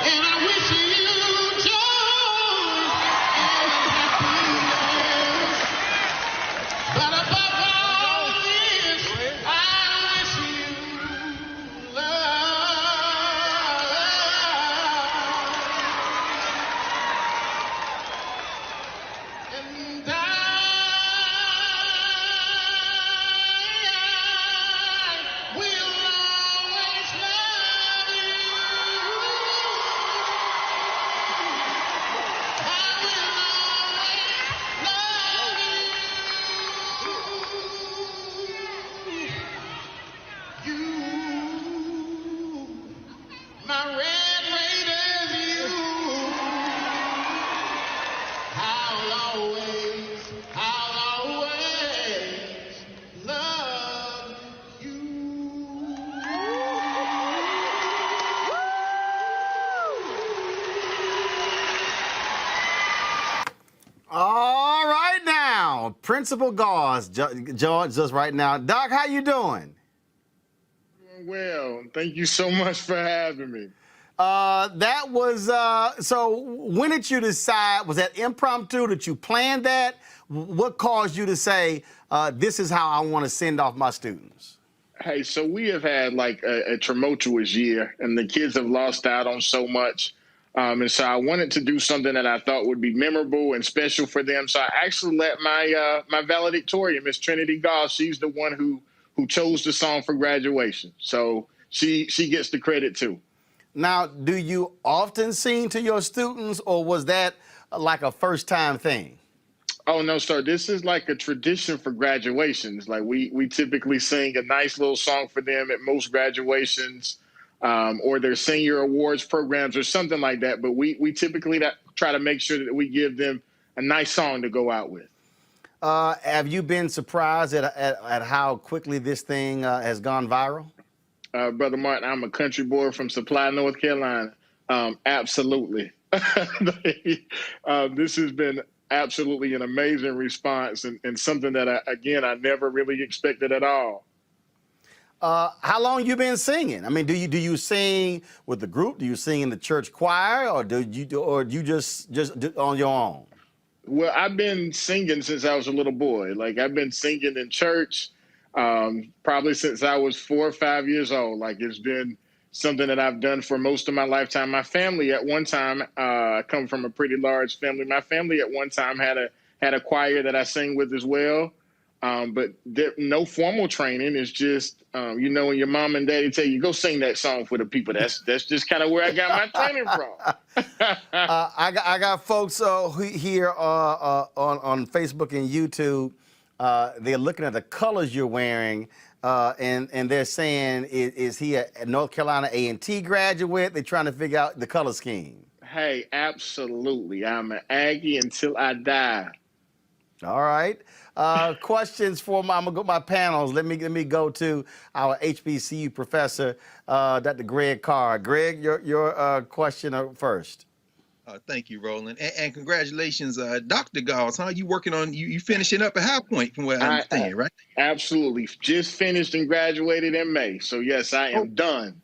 and I wish you joy and happiness. But above all this, I wish you Principal Gauze joins us right now. Doc, how you doing? Doing well. Thank you so much for having me. That was, so when did you decide, was that impromptu? Did you plan that? What caused you to say, this is how I want to send off my students? Hey, so we have had like a tumultuous year, and the kids have lost out on so much. And so I wanted to do something that I thought would be memorable and special for them. So I actually let my valedictorian, Miss Trinity Goss, she's the one who chose the song for graduation. So she gets the credit too. Now, do you often sing to your students, or was that like a first-time thing? Oh, no, sir. This is like a tradition for graduations. Like we typically sing a nice little song for them at most graduations, or their senior awards programs or something like that. But we typically try to make sure that we give them a nice song to go out with. Have you been surprised at how quickly this thing has gone viral? Brother Martin, I'm a country boy from Supply, North Carolina. Absolutely. This has been absolutely an amazing response and something that, I never really expected at all. How long you been singing? I mean, do you sing with the group? Do you sing in the church choir, or do you just do on your own? Well, I've been singing since I was a little boy. Like, I've been singing in church probably since I was 4 or 5 years old. Like, it's been something that I've done for most of my lifetime. My family at one time, I come from a pretty large family. My family at one time had a choir that I sang with as well. But no formal training. It's just, when your mom and daddy tell you, go sing that song for the people. That's just kind of where I got my training from. I got folks here on Facebook and YouTube. They're looking at the colors you're wearing, and they're saying, is he a North Carolina A&T graduate? They're trying to figure out the color scheme. Hey, absolutely. I'm an Aggie until I die. All right. Questions for I'm gonna go my panels. Let me go to our HBCU professor, Dr. Greg Carr. Greg, your question first. Thank you, Roland, and congratulations, Dr. Gauss. Huh? You working on you finishing up at High Point, from what I understand, right? Absolutely. Just finished and graduated in May. So yes, I am done.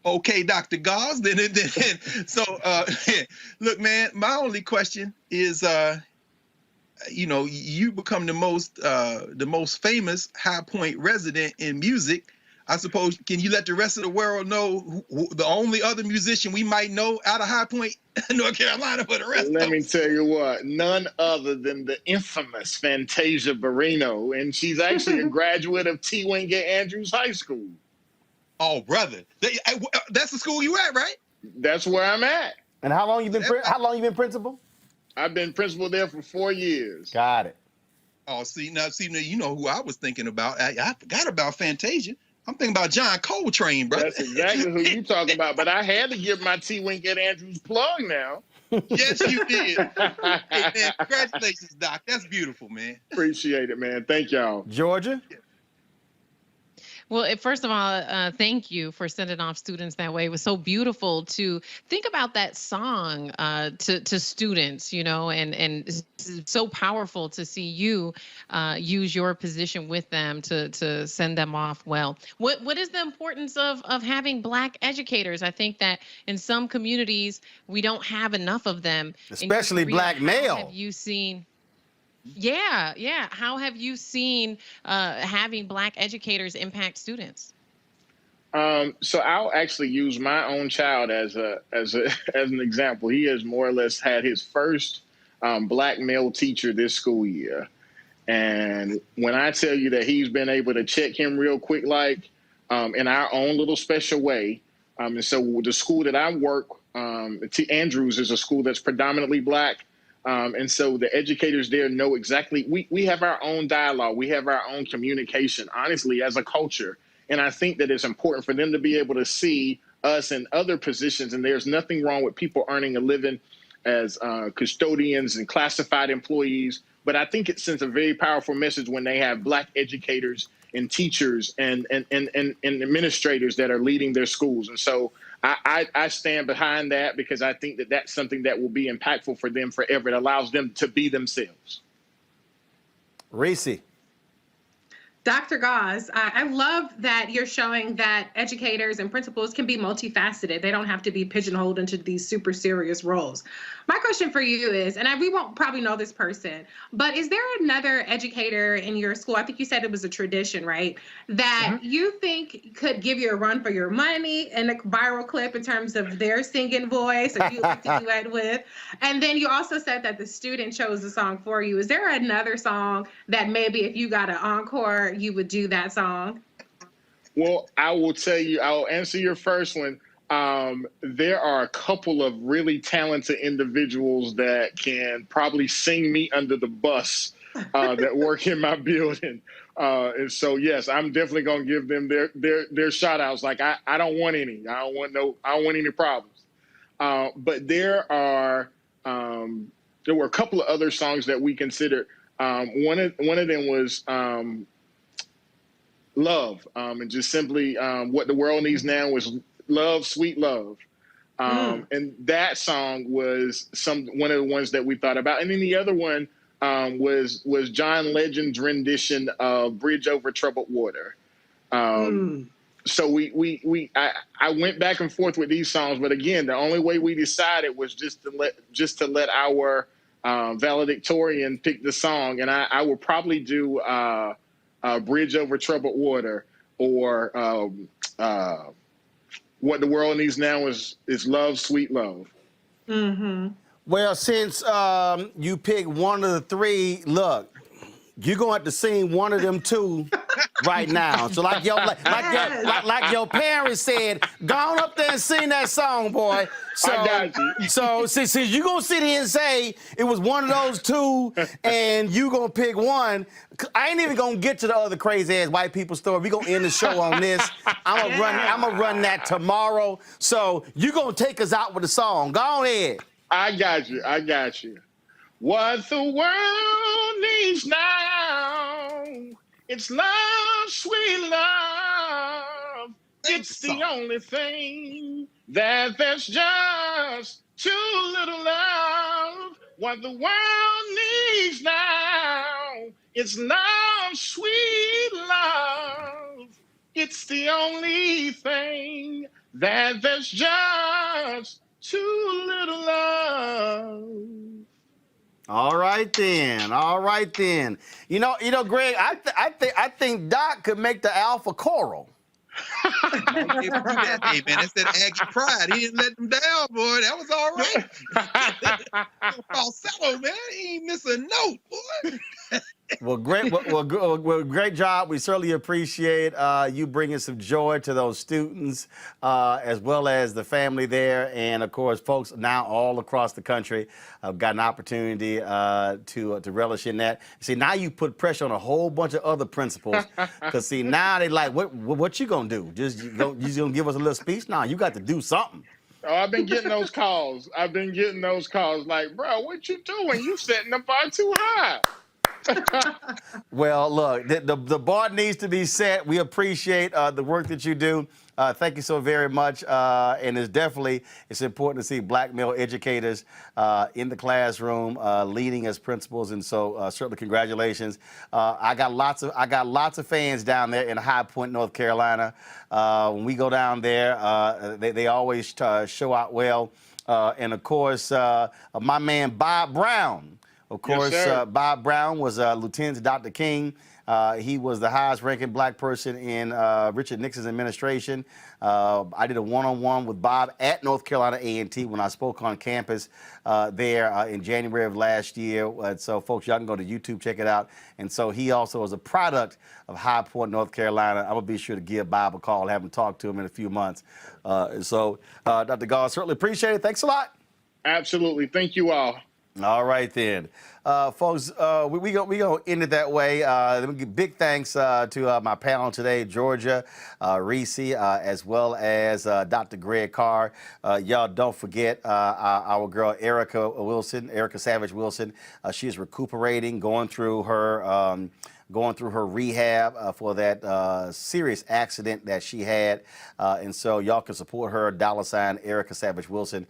Okay, Dr. Gauss. Then so look, man. My only question is, you become the most famous High Point resident in music. I suppose, can you let the rest of the world know who the only other musician we might know out of High Point, North Carolina, for the rest of us? Let me tell you what, none other than the infamous Fantasia Barrino, and she's actually a graduate of T. Wingate Andrews High School. Oh, brother. That's the school you at, right? That's where I'm at. And how long you been principal? I've been principal there for 4 years. Got it. Oh, see now, you know who I was thinking about. I forgot about Fantasia. I'm thinking about John Coltrane, brother. That's exactly who you talking about. But I had to give my T. Wingate Andrews plug now. Yes, you did. Hey, man, congratulations, Doc. That's beautiful, man. Appreciate it, man. Thank y'all. Georgia? Well, first of all, thank you for sending off students that way. It was so beautiful to think about that song to students, and it's so powerful to see you use your position with them to send them off well. What is the importance of having Black educators? I think that in some communities, we don't have enough of them. Especially Black male. Have you seen... Yeah. How have you seen having Black educators impact students? So I'll actually use my own child as an example. He has more or less had his first Black male teacher this school year, and when I tell you that he's been able to check him real quick, like in our own little special way, and so the school that I work, T. Andrews is a school that's predominantly Black. And so the educators there know exactly, we have our own dialogue, we have our own communication, honestly, as a culture. And I think that it's important for them to be able to see us in other positions. And there's nothing wrong with people earning a living as custodians and classified employees. But I think it sends a very powerful message when they have Black educators and teachers and administrators that are leading their schools. And so I stand behind that because I think that that's something that will be impactful for them forever. It allows them to be themselves. Reese. Dr. Gauze, I love that you're showing that educators and principals can be multifaceted. They don't have to be pigeonholed into these super serious roles. My question for you is, and we won't probably know this person, but is there another educator in your school, I think you said it was a tradition, right, that you think could give you a run for your money in a viral clip in terms of their singing voice, or you like to duet with? And then you also said that the student chose the song for you. Is there another song that maybe if you got an encore, you would do that song? Well, I will tell you, I'll answer your first one. There are a couple of really talented individuals that can probably sing me under the bus that work in my building. And so, yes, I'm definitely going to give them their shout outs. Like, I don't want any. I don't want any problems. But there were a couple of other songs that we considered. One of them was Love, and just simply what the world needs now was love, sweet love. And that song was one of the ones that we thought about. And then the other one was John Legend's rendition of Bridge Over Troubled Water. So I went back and forth with these songs, but again, the only way we decided was just to let our valedictorian pick the song. And I would probably do Bridge Over Troubled Water, or What the World Needs Now is Love, Sweet Love. Well, since you picked one of the three, look, you're going to have to sing one of them two right now. So like your parents said, go on up there and sing that song, boy. So, I got you. So since you're going to sit here and say it was one of those two and you going to pick one, I ain't even going to get to the other crazy-ass white people story. We're going to end the show on this. I'm going to run that tomorrow. So you're going to take us out with the song. Go on ahead. I got you. What the world needs now, it's love, sweet love. It's the only thing that there's just too little love. What the world needs now, it's love, sweet love. It's the only thing that there's just too little love. All right then. You know, Greg. I think Doc could make the alpha choral. Hey, man, that's that Aggie pride. He didn't let them down, boy. That was all right. Falsetto, man. He ain't miss a note, boy. Well, great job. We certainly appreciate you bringing some joy to those students, as well as the family there, and of course, folks now all across the country have got an opportunity to relish in that. See, now you put pressure on a whole bunch of other principals, because see, now they like, what you gonna do? You gonna give us a little speech? Nah, you got to do something. Oh, I've been getting those calls. Like, bro, what you doing? You setting the bar too high. Well, look, the bar needs to be set. We appreciate the work that you do. Thank you so very much. And it's important to see black male educators in the classroom leading as principals. And so certainly congratulations. I got lots of fans down there in High Point, North Carolina. When we go down there, they always show out well. And of course, my man Bob Brown. Of course, yes, Bob Brown was lieutenant to Dr. King. He was the highest-ranking black person in Richard Nixon's administration. I did a one-on-one with Bob at North Carolina A&T when I spoke on campus there in January of last year. So, folks, y'all can go to YouTube, check it out. And so he also is a product of High Point, North Carolina. I'm going to be sure to give Bob a call, have him talk to him in a few months. So, Dr. Gall, certainly appreciate it. Thanks a lot. Absolutely. Thank you all. All right, then. Folks, we gonna end it that way. Big thanks to my panel today, Georgia, Reese, as well as Dr. Greg Carr. Y'all don't forget our girl Erica Savage Wilson. She is recuperating, going through her rehab for that serious accident that she had. And so y'all can support her, $ Erica Savage Wilson.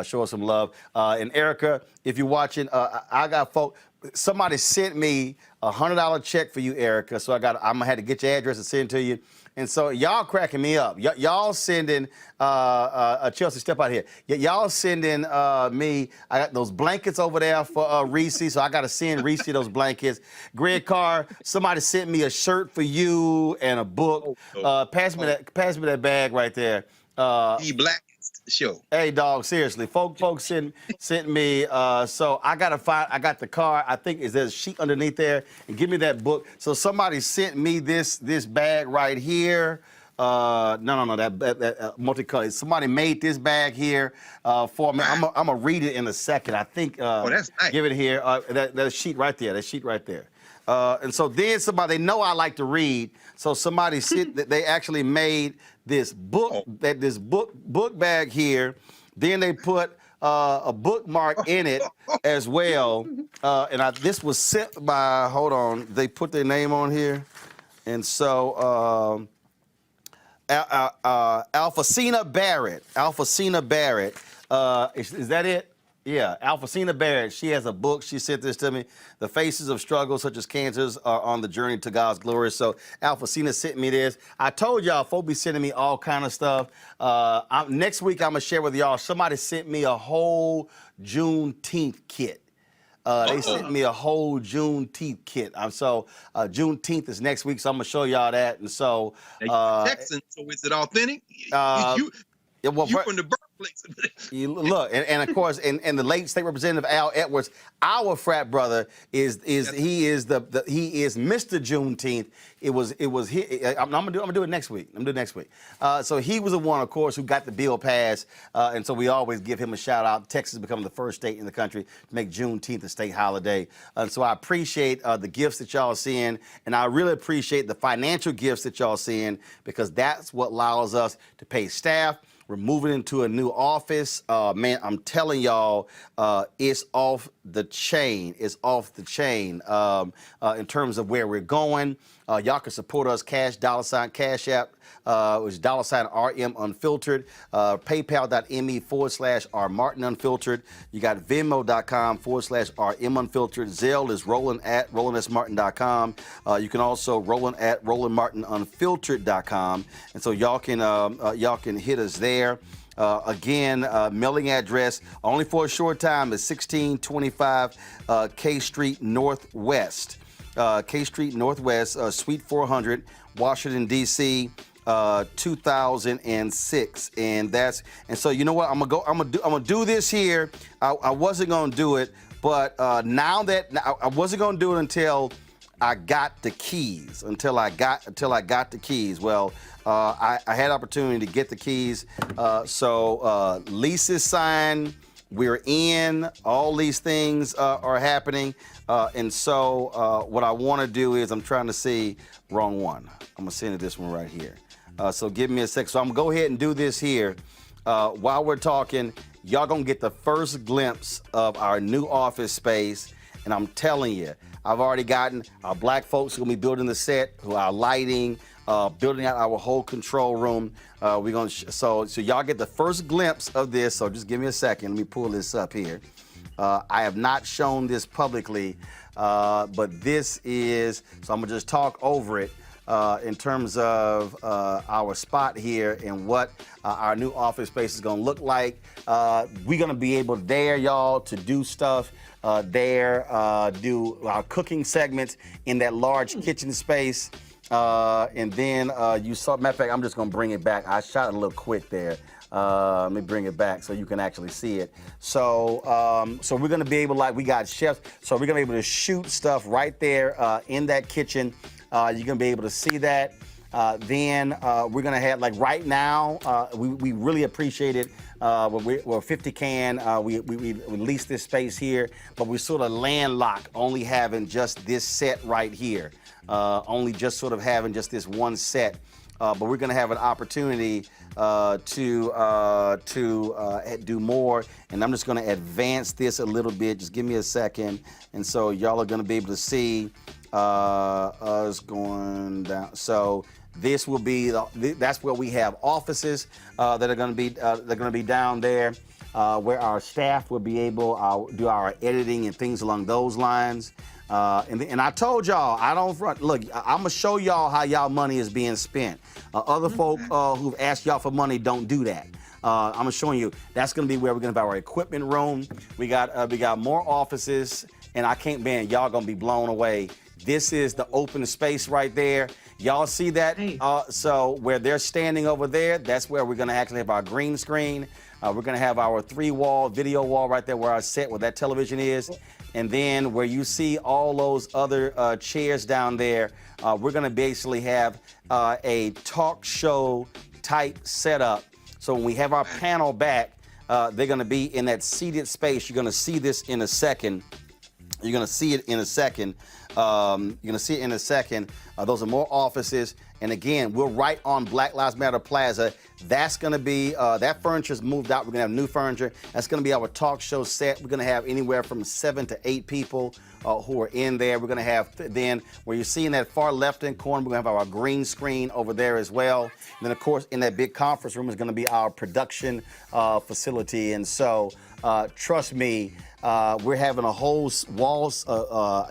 Show her some love. And Erica, if you're watching, I got folk, somebody sent me a $100 check for you, Erica. So I'm gonna have to get your address and send it to you. And so y'all cracking me up. Y'all sending Chelsea, step out here. Y'all sending me. I got those blankets over there for Reese, so I got to send Reese those blankets. Greg Carr, somebody sent me a shirt for you and a book. Pass me that bag right there. Black show. Hey, dog, seriously, folks sent me. So I gotta find. I got the card. I think there's a sheet underneath there, and give me that book. So somebody sent me this bag right here. No, that multicolored. Somebody made this bag here for me. I'm gonna read it in a second. I think. That's nice. Give it here. That sheet right there. That sheet right there. And so then they know I like to read. So somebody they actually made this book, this book bag here. Then they put a bookmark in it as well. And this was sent by, hold on, they put their name on here. And so Alphacina Barrett. Is that it? Yeah, Alphacina Barrett, she has a book. She sent this to me. The Faces of Struggle, such as cancers, are on the journey to God's glory. So Alphacina sent me this. I told y'all, folks be sending me all kind of stuff. Next week, I'm going to share with y'all. Somebody sent me a whole Juneteenth kit. They sent me a whole Juneteenth kit. Juneteenth is next week, so I'm going to show y'all that. And so... Texan, so is it authentic? You from the birthplace. Look, and of course, and the late State Representative Al Edwards, our frat brother, is Mr. Juneteenth. I'm gonna do it next week. So he was the one, of course, who got the bill passed, and so we always give him a shout out. Texas becoming the first state in the country to make Juneteenth a state holiday. And so I appreciate the gifts that y'all seeing, and I really appreciate the financial gifts that y'all seeing, because that's what allows us to pay staff. We're moving into a new office. Man, I'm telling y'all, it's off the chain. It's off the chain in terms of where we're going. Y'all can support us, Cash App, which is $RM Unfiltered, PayPal.me/R Martin Unfiltered. You got Venmo.com/RM Unfiltered. Zelle is Roland at RolandSMartin.com. You can also Roland at RolandMartinUnfiltered.com. And so y'all can hit us there. Again, mailing address only for a short time is 1625 K Street Northwest. K Street Northwest, Suite 400, Washington, D.C., 2006. And so you know what? I'm gonna do this here. I wasn't gonna do it, but now that I wasn't gonna do it until I got the keys. Until I got the keys. Well, I had opportunity to get the keys. So lease is signed. We're in. All these things are happening. And so what I want to do is I'm trying to see, wrong one. I'm going to send it this one right here. So give me a sec. So I'm going to go ahead and do this here. While we're talking, y'all going to get the first glimpse of our new office space. And I'm telling you, I've already gotten our black folks who will be building the set, our lighting, building out our whole control room. We're going to so y'all get the first glimpse of this. So just give me a second. Let me pull this up here. I have not shown this publicly, but this is, so I'm gonna just talk over it in terms of our spot here and what our new office space is gonna look like. We're gonna be able there, y'all, to do stuff there, do our cooking segments in that large kitchen space. And then you saw, matter of fact, I'm just gonna bring it back. I shot it a little quick there. Let me bring it back so you can actually see it. So we're gonna be able, like, we got chefs, so we're gonna be able to shoot stuff right there in that kitchen. You're gonna be able to see that. Then we're gonna have, like right now, we really appreciate it. We're 50 can. We lease this space here, but we're sort of landlocked, only having just this set right here. Only just sort of having just this one set. But we're gonna have an opportunity to do more, and I'm just gonna advance this a little bit. Just give me a second, and so y'all are gonna be able to see us going down. So this will be that's where we have offices that are gonna be down there. where our staff will be able to do our editing and things along those lines. And I told y'all, I don't front. Look, I'm gonna show y'all how y'all money is being spent. Other folk who've asked y'all for money don't do that. I'm showing you. That's gonna be where we're gonna have our equipment room. We got more offices, and I can't, man, y'all gonna be blown away. This is the open space right there. Y'all see that? So where they're standing over there, that's where we're gonna actually have our green screen. We're gonna have our 3-wall video wall right there where our set, where that television is. And then where you see all those other chairs down there, we're gonna basically have a talk show type setup. So when we have our panel back, they're gonna be in that seated space. You're gonna see this in a second. You're gonna see it in a second. Those are more offices. And again, we're right on Black Lives Matter Plaza. That's gonna be, that furniture's moved out. We're gonna have new furniture. That's gonna be our talk show set. We're gonna have anywhere from 7 to 8 people who are in there. We're gonna have, then where you see in that far left-hand corner, we're gonna have our green screen over there as well. And then of course, in that big conference room is gonna be our production facility. And so, trust me, we're having a whole walls.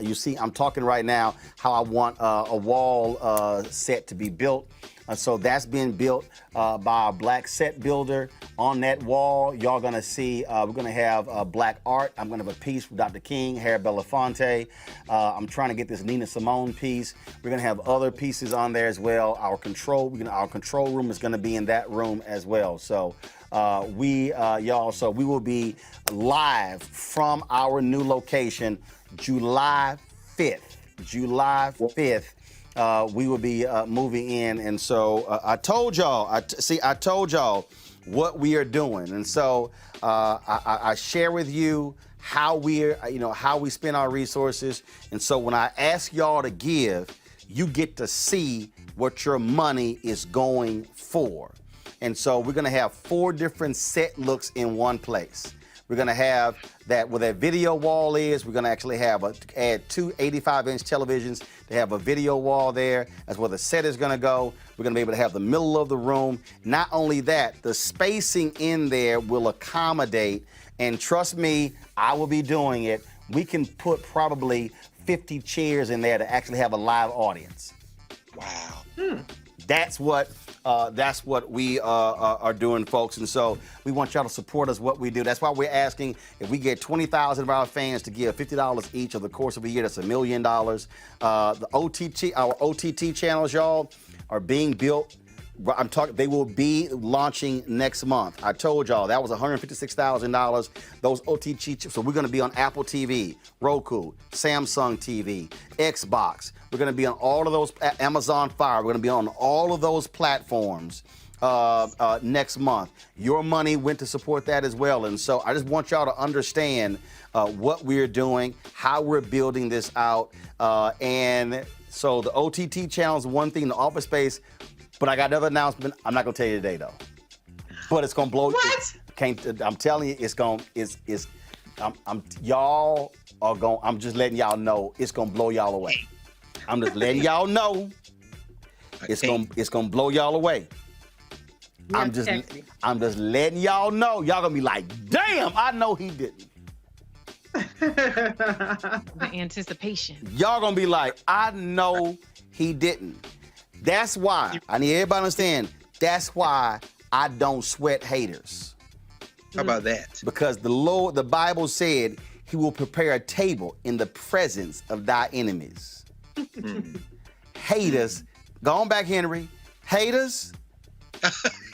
You see, I'm talking right now how I want a wall set to be built. So that's being built by our black set builder. On that wall, y'all gonna see, we're gonna have black art. I'm gonna have a piece from Dr. King, Harry Belafonte. I'm trying to get this Nina Simone piece. We're gonna have other pieces on there as well. Our control room is gonna be in that room as well. So we will be live from our new location July 5th. July 5th. We will be moving in, and so I told y'all. I told y'all what we are doing, and so I share with you how how we spend our resources. And so when I ask y'all to give, you get to see what your money is going for. And so we're gonna have 4 different set looks in one place. We're gonna have that where that video wall is. We're gonna actually have add 2 85-inch televisions to have a video wall there. That's where the set is gonna go. We're gonna be able to have the middle of the room. Not only that, the spacing in there will accommodate, and trust me, I will be doing it. We can put probably 50 chairs in there to actually have a live audience. Wow. That's what we are doing, folks. And so we want y'all to support us, what we do. That's why we're asking if we get 20,000 of our fans to give $50 each over the course of a year, that's $1 million. Our OTT channels, y'all, are being built. They will be launching next month. I told y'all that was $156,000. Those OTT, so we're gonna be on Apple TV, Roku, Samsung TV, Xbox. We're gonna be on all of those, Amazon Fire. We're gonna be on all of those platforms next month. Your money went to support that as well. And so I just want y'all to understand what we're doing, how we're building this out. And so the OTT channel is one thing, the office space. But I got another announcement. I'm not gonna tell you today though. But it's gonna blow. What? I'm telling you, y'all are going. I'm just letting y'all know it's gonna blow y'all away. I'm just letting y'all know it's gonna blow y'all away. I'm just letting y'all know. Y'all gonna be like, damn, I know he didn't. The anticipation. Y'all gonna be like, I know he didn't. That's why, I need everybody to understand, that's why I don't sweat haters. How about that? Because the Bible said he will prepare a table in the presence of thy enemies. Haters, go on back, Henry. Haters,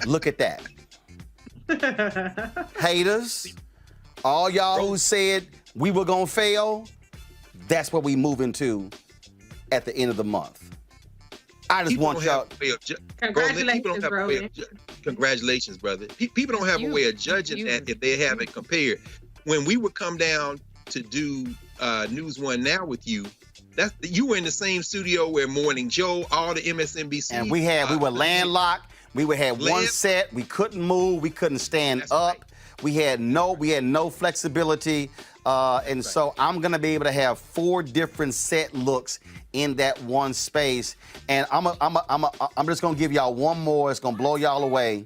look at that. Haters, all y'all who said we were gonna fail, that's what we move into at the end of the month. I just want y'all. Congratulations, brother. Congratulations, brother. People don't have a way of judging that if they haven't compared. When we would come down to do News One Now with you, you were in the same studio where Morning Joe, all the MSNBC, and we were landlocked. We had one set. We couldn't move. We couldn't stand up. Right. We had no flexibility. And so I'm gonna be able to have 4 different set looks in that one space. And I'm just gonna give y'all one more. It's gonna blow y'all away.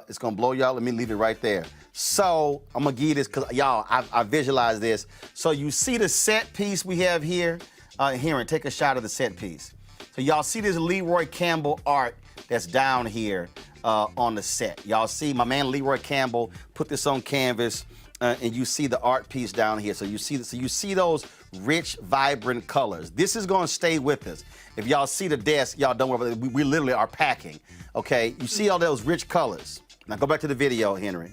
It's gonna blow y'all. Let me leave it right there. So I'm gonna give you this because y'all, I visualize this. So you see the set piece we have here? Here, take a shot of the set piece. So y'all see this Leroy Campbell art that's down here on the set. Y'all see my man Leroy Campbell put this on canvas, and you see the art piece down here. So you see those rich, vibrant colors. This is gonna stay with us. If y'all see the desk, y'all don't worry about it. We literally are packing. Okay, you see all those rich colors. Now go back to the video, Henry.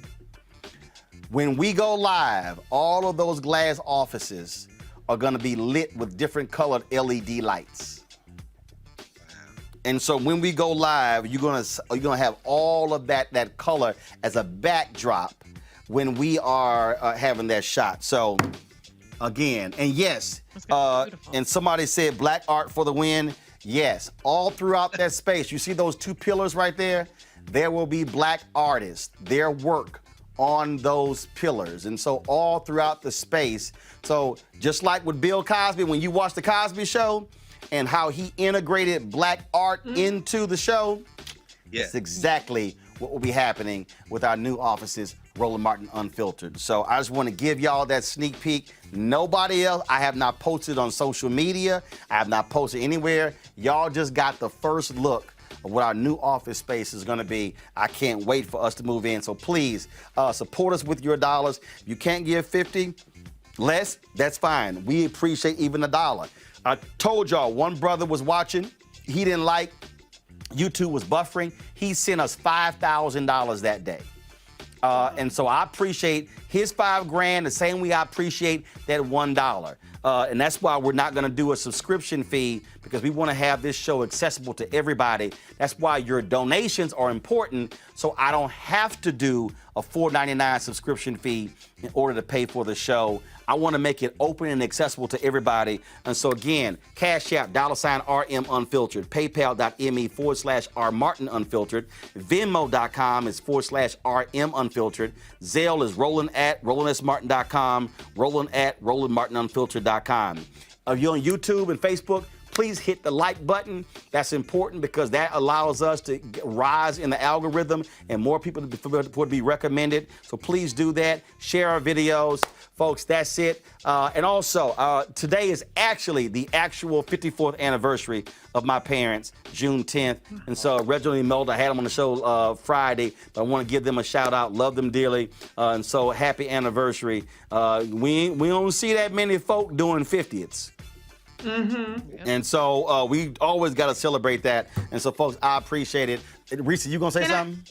When we go live, all of those glass offices are gonna be lit with different colored LED lights. And so when we go live, you're gonna have all of that color as a backdrop when we are having that shot. So again, and yes, and somebody said black art for the win. Yes, all throughout that space, you see those two pillars right there? There will be black artists, their work on those pillars. And so all throughout the space, so just like with Bill Cosby, when you watch the Cosby Show and how he integrated black art into the show, it's exactly what will be happening with our new offices, Roland Martin Unfiltered. So I just want to give y'all that sneak peek. Nobody else, I have not posted on social media. I have not posted anywhere. Y'all just got the first look of what our new office space is going to be. I can't wait for us to move in. So please support us with your dollars. If you can't give 50 less, that's fine. We appreciate even $1. I told y'all one brother was watching. He didn't like YouTube was buffering. He sent us $5,000 that day. And so I appreciate his $5,000 the same way I appreciate that $1. And that's why we're not going to do a subscription fee, because we want to have this show accessible to everybody. That's why your donations are important, so I don't have to do a $4.99 subscription fee in order to pay for the show. I want to make it open and accessible to everybody. And so again, Cash App, $RM Unfiltered, PayPal.me/R Martin Venmo.com is /RM Unfiltered, Zelle is Roland@RolandSMartin.com, Roland@RolandMartinUnfiltered.com. If you're on YouTube and Facebook, please hit the like button. That's important because that allows us to rise in the algorithm and more people to be recommended. So please do that. Share our videos. Folks, that's it. And also, today is actually the actual 54th anniversary of my parents, June 10th. And so Reginald Melda, I had them on the show Friday, but I want to give them a shout out. Love them dearly. And so happy anniversary. We don't see that many folk doing 50ths. And so we always got to celebrate that. And so, folks, I appreciate it. Reese, you going to say something?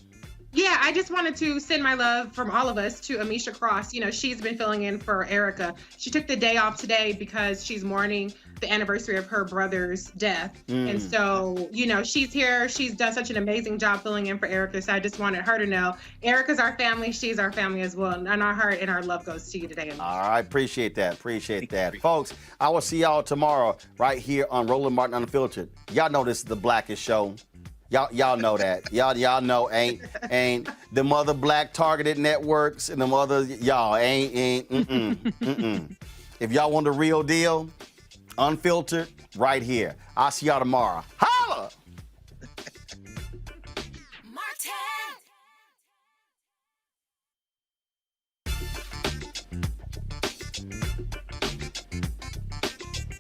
Yeah, I just wanted to send my love from all of us to Amisha Cross. You know, she's been filling in for Erica. She took the day off today because she's mourning the anniversary of her brother's death. And so, you know, she's here. She's done such an amazing job filling in for Erica. So I just wanted her to know Erica's our family. She's our family as well. And our heart and our love goes to you today. All right. Appreciate that. Appreciate that. Folks, I will see y'all tomorrow right here on Roland Martin Unfiltered. Y'all know this is the blackest show. Y'all know that. Y'all know ain't them other black targeted networks and them other y'all ain't. If y'all want the real deal, Unfiltered, right here. I'll see y'all tomorrow.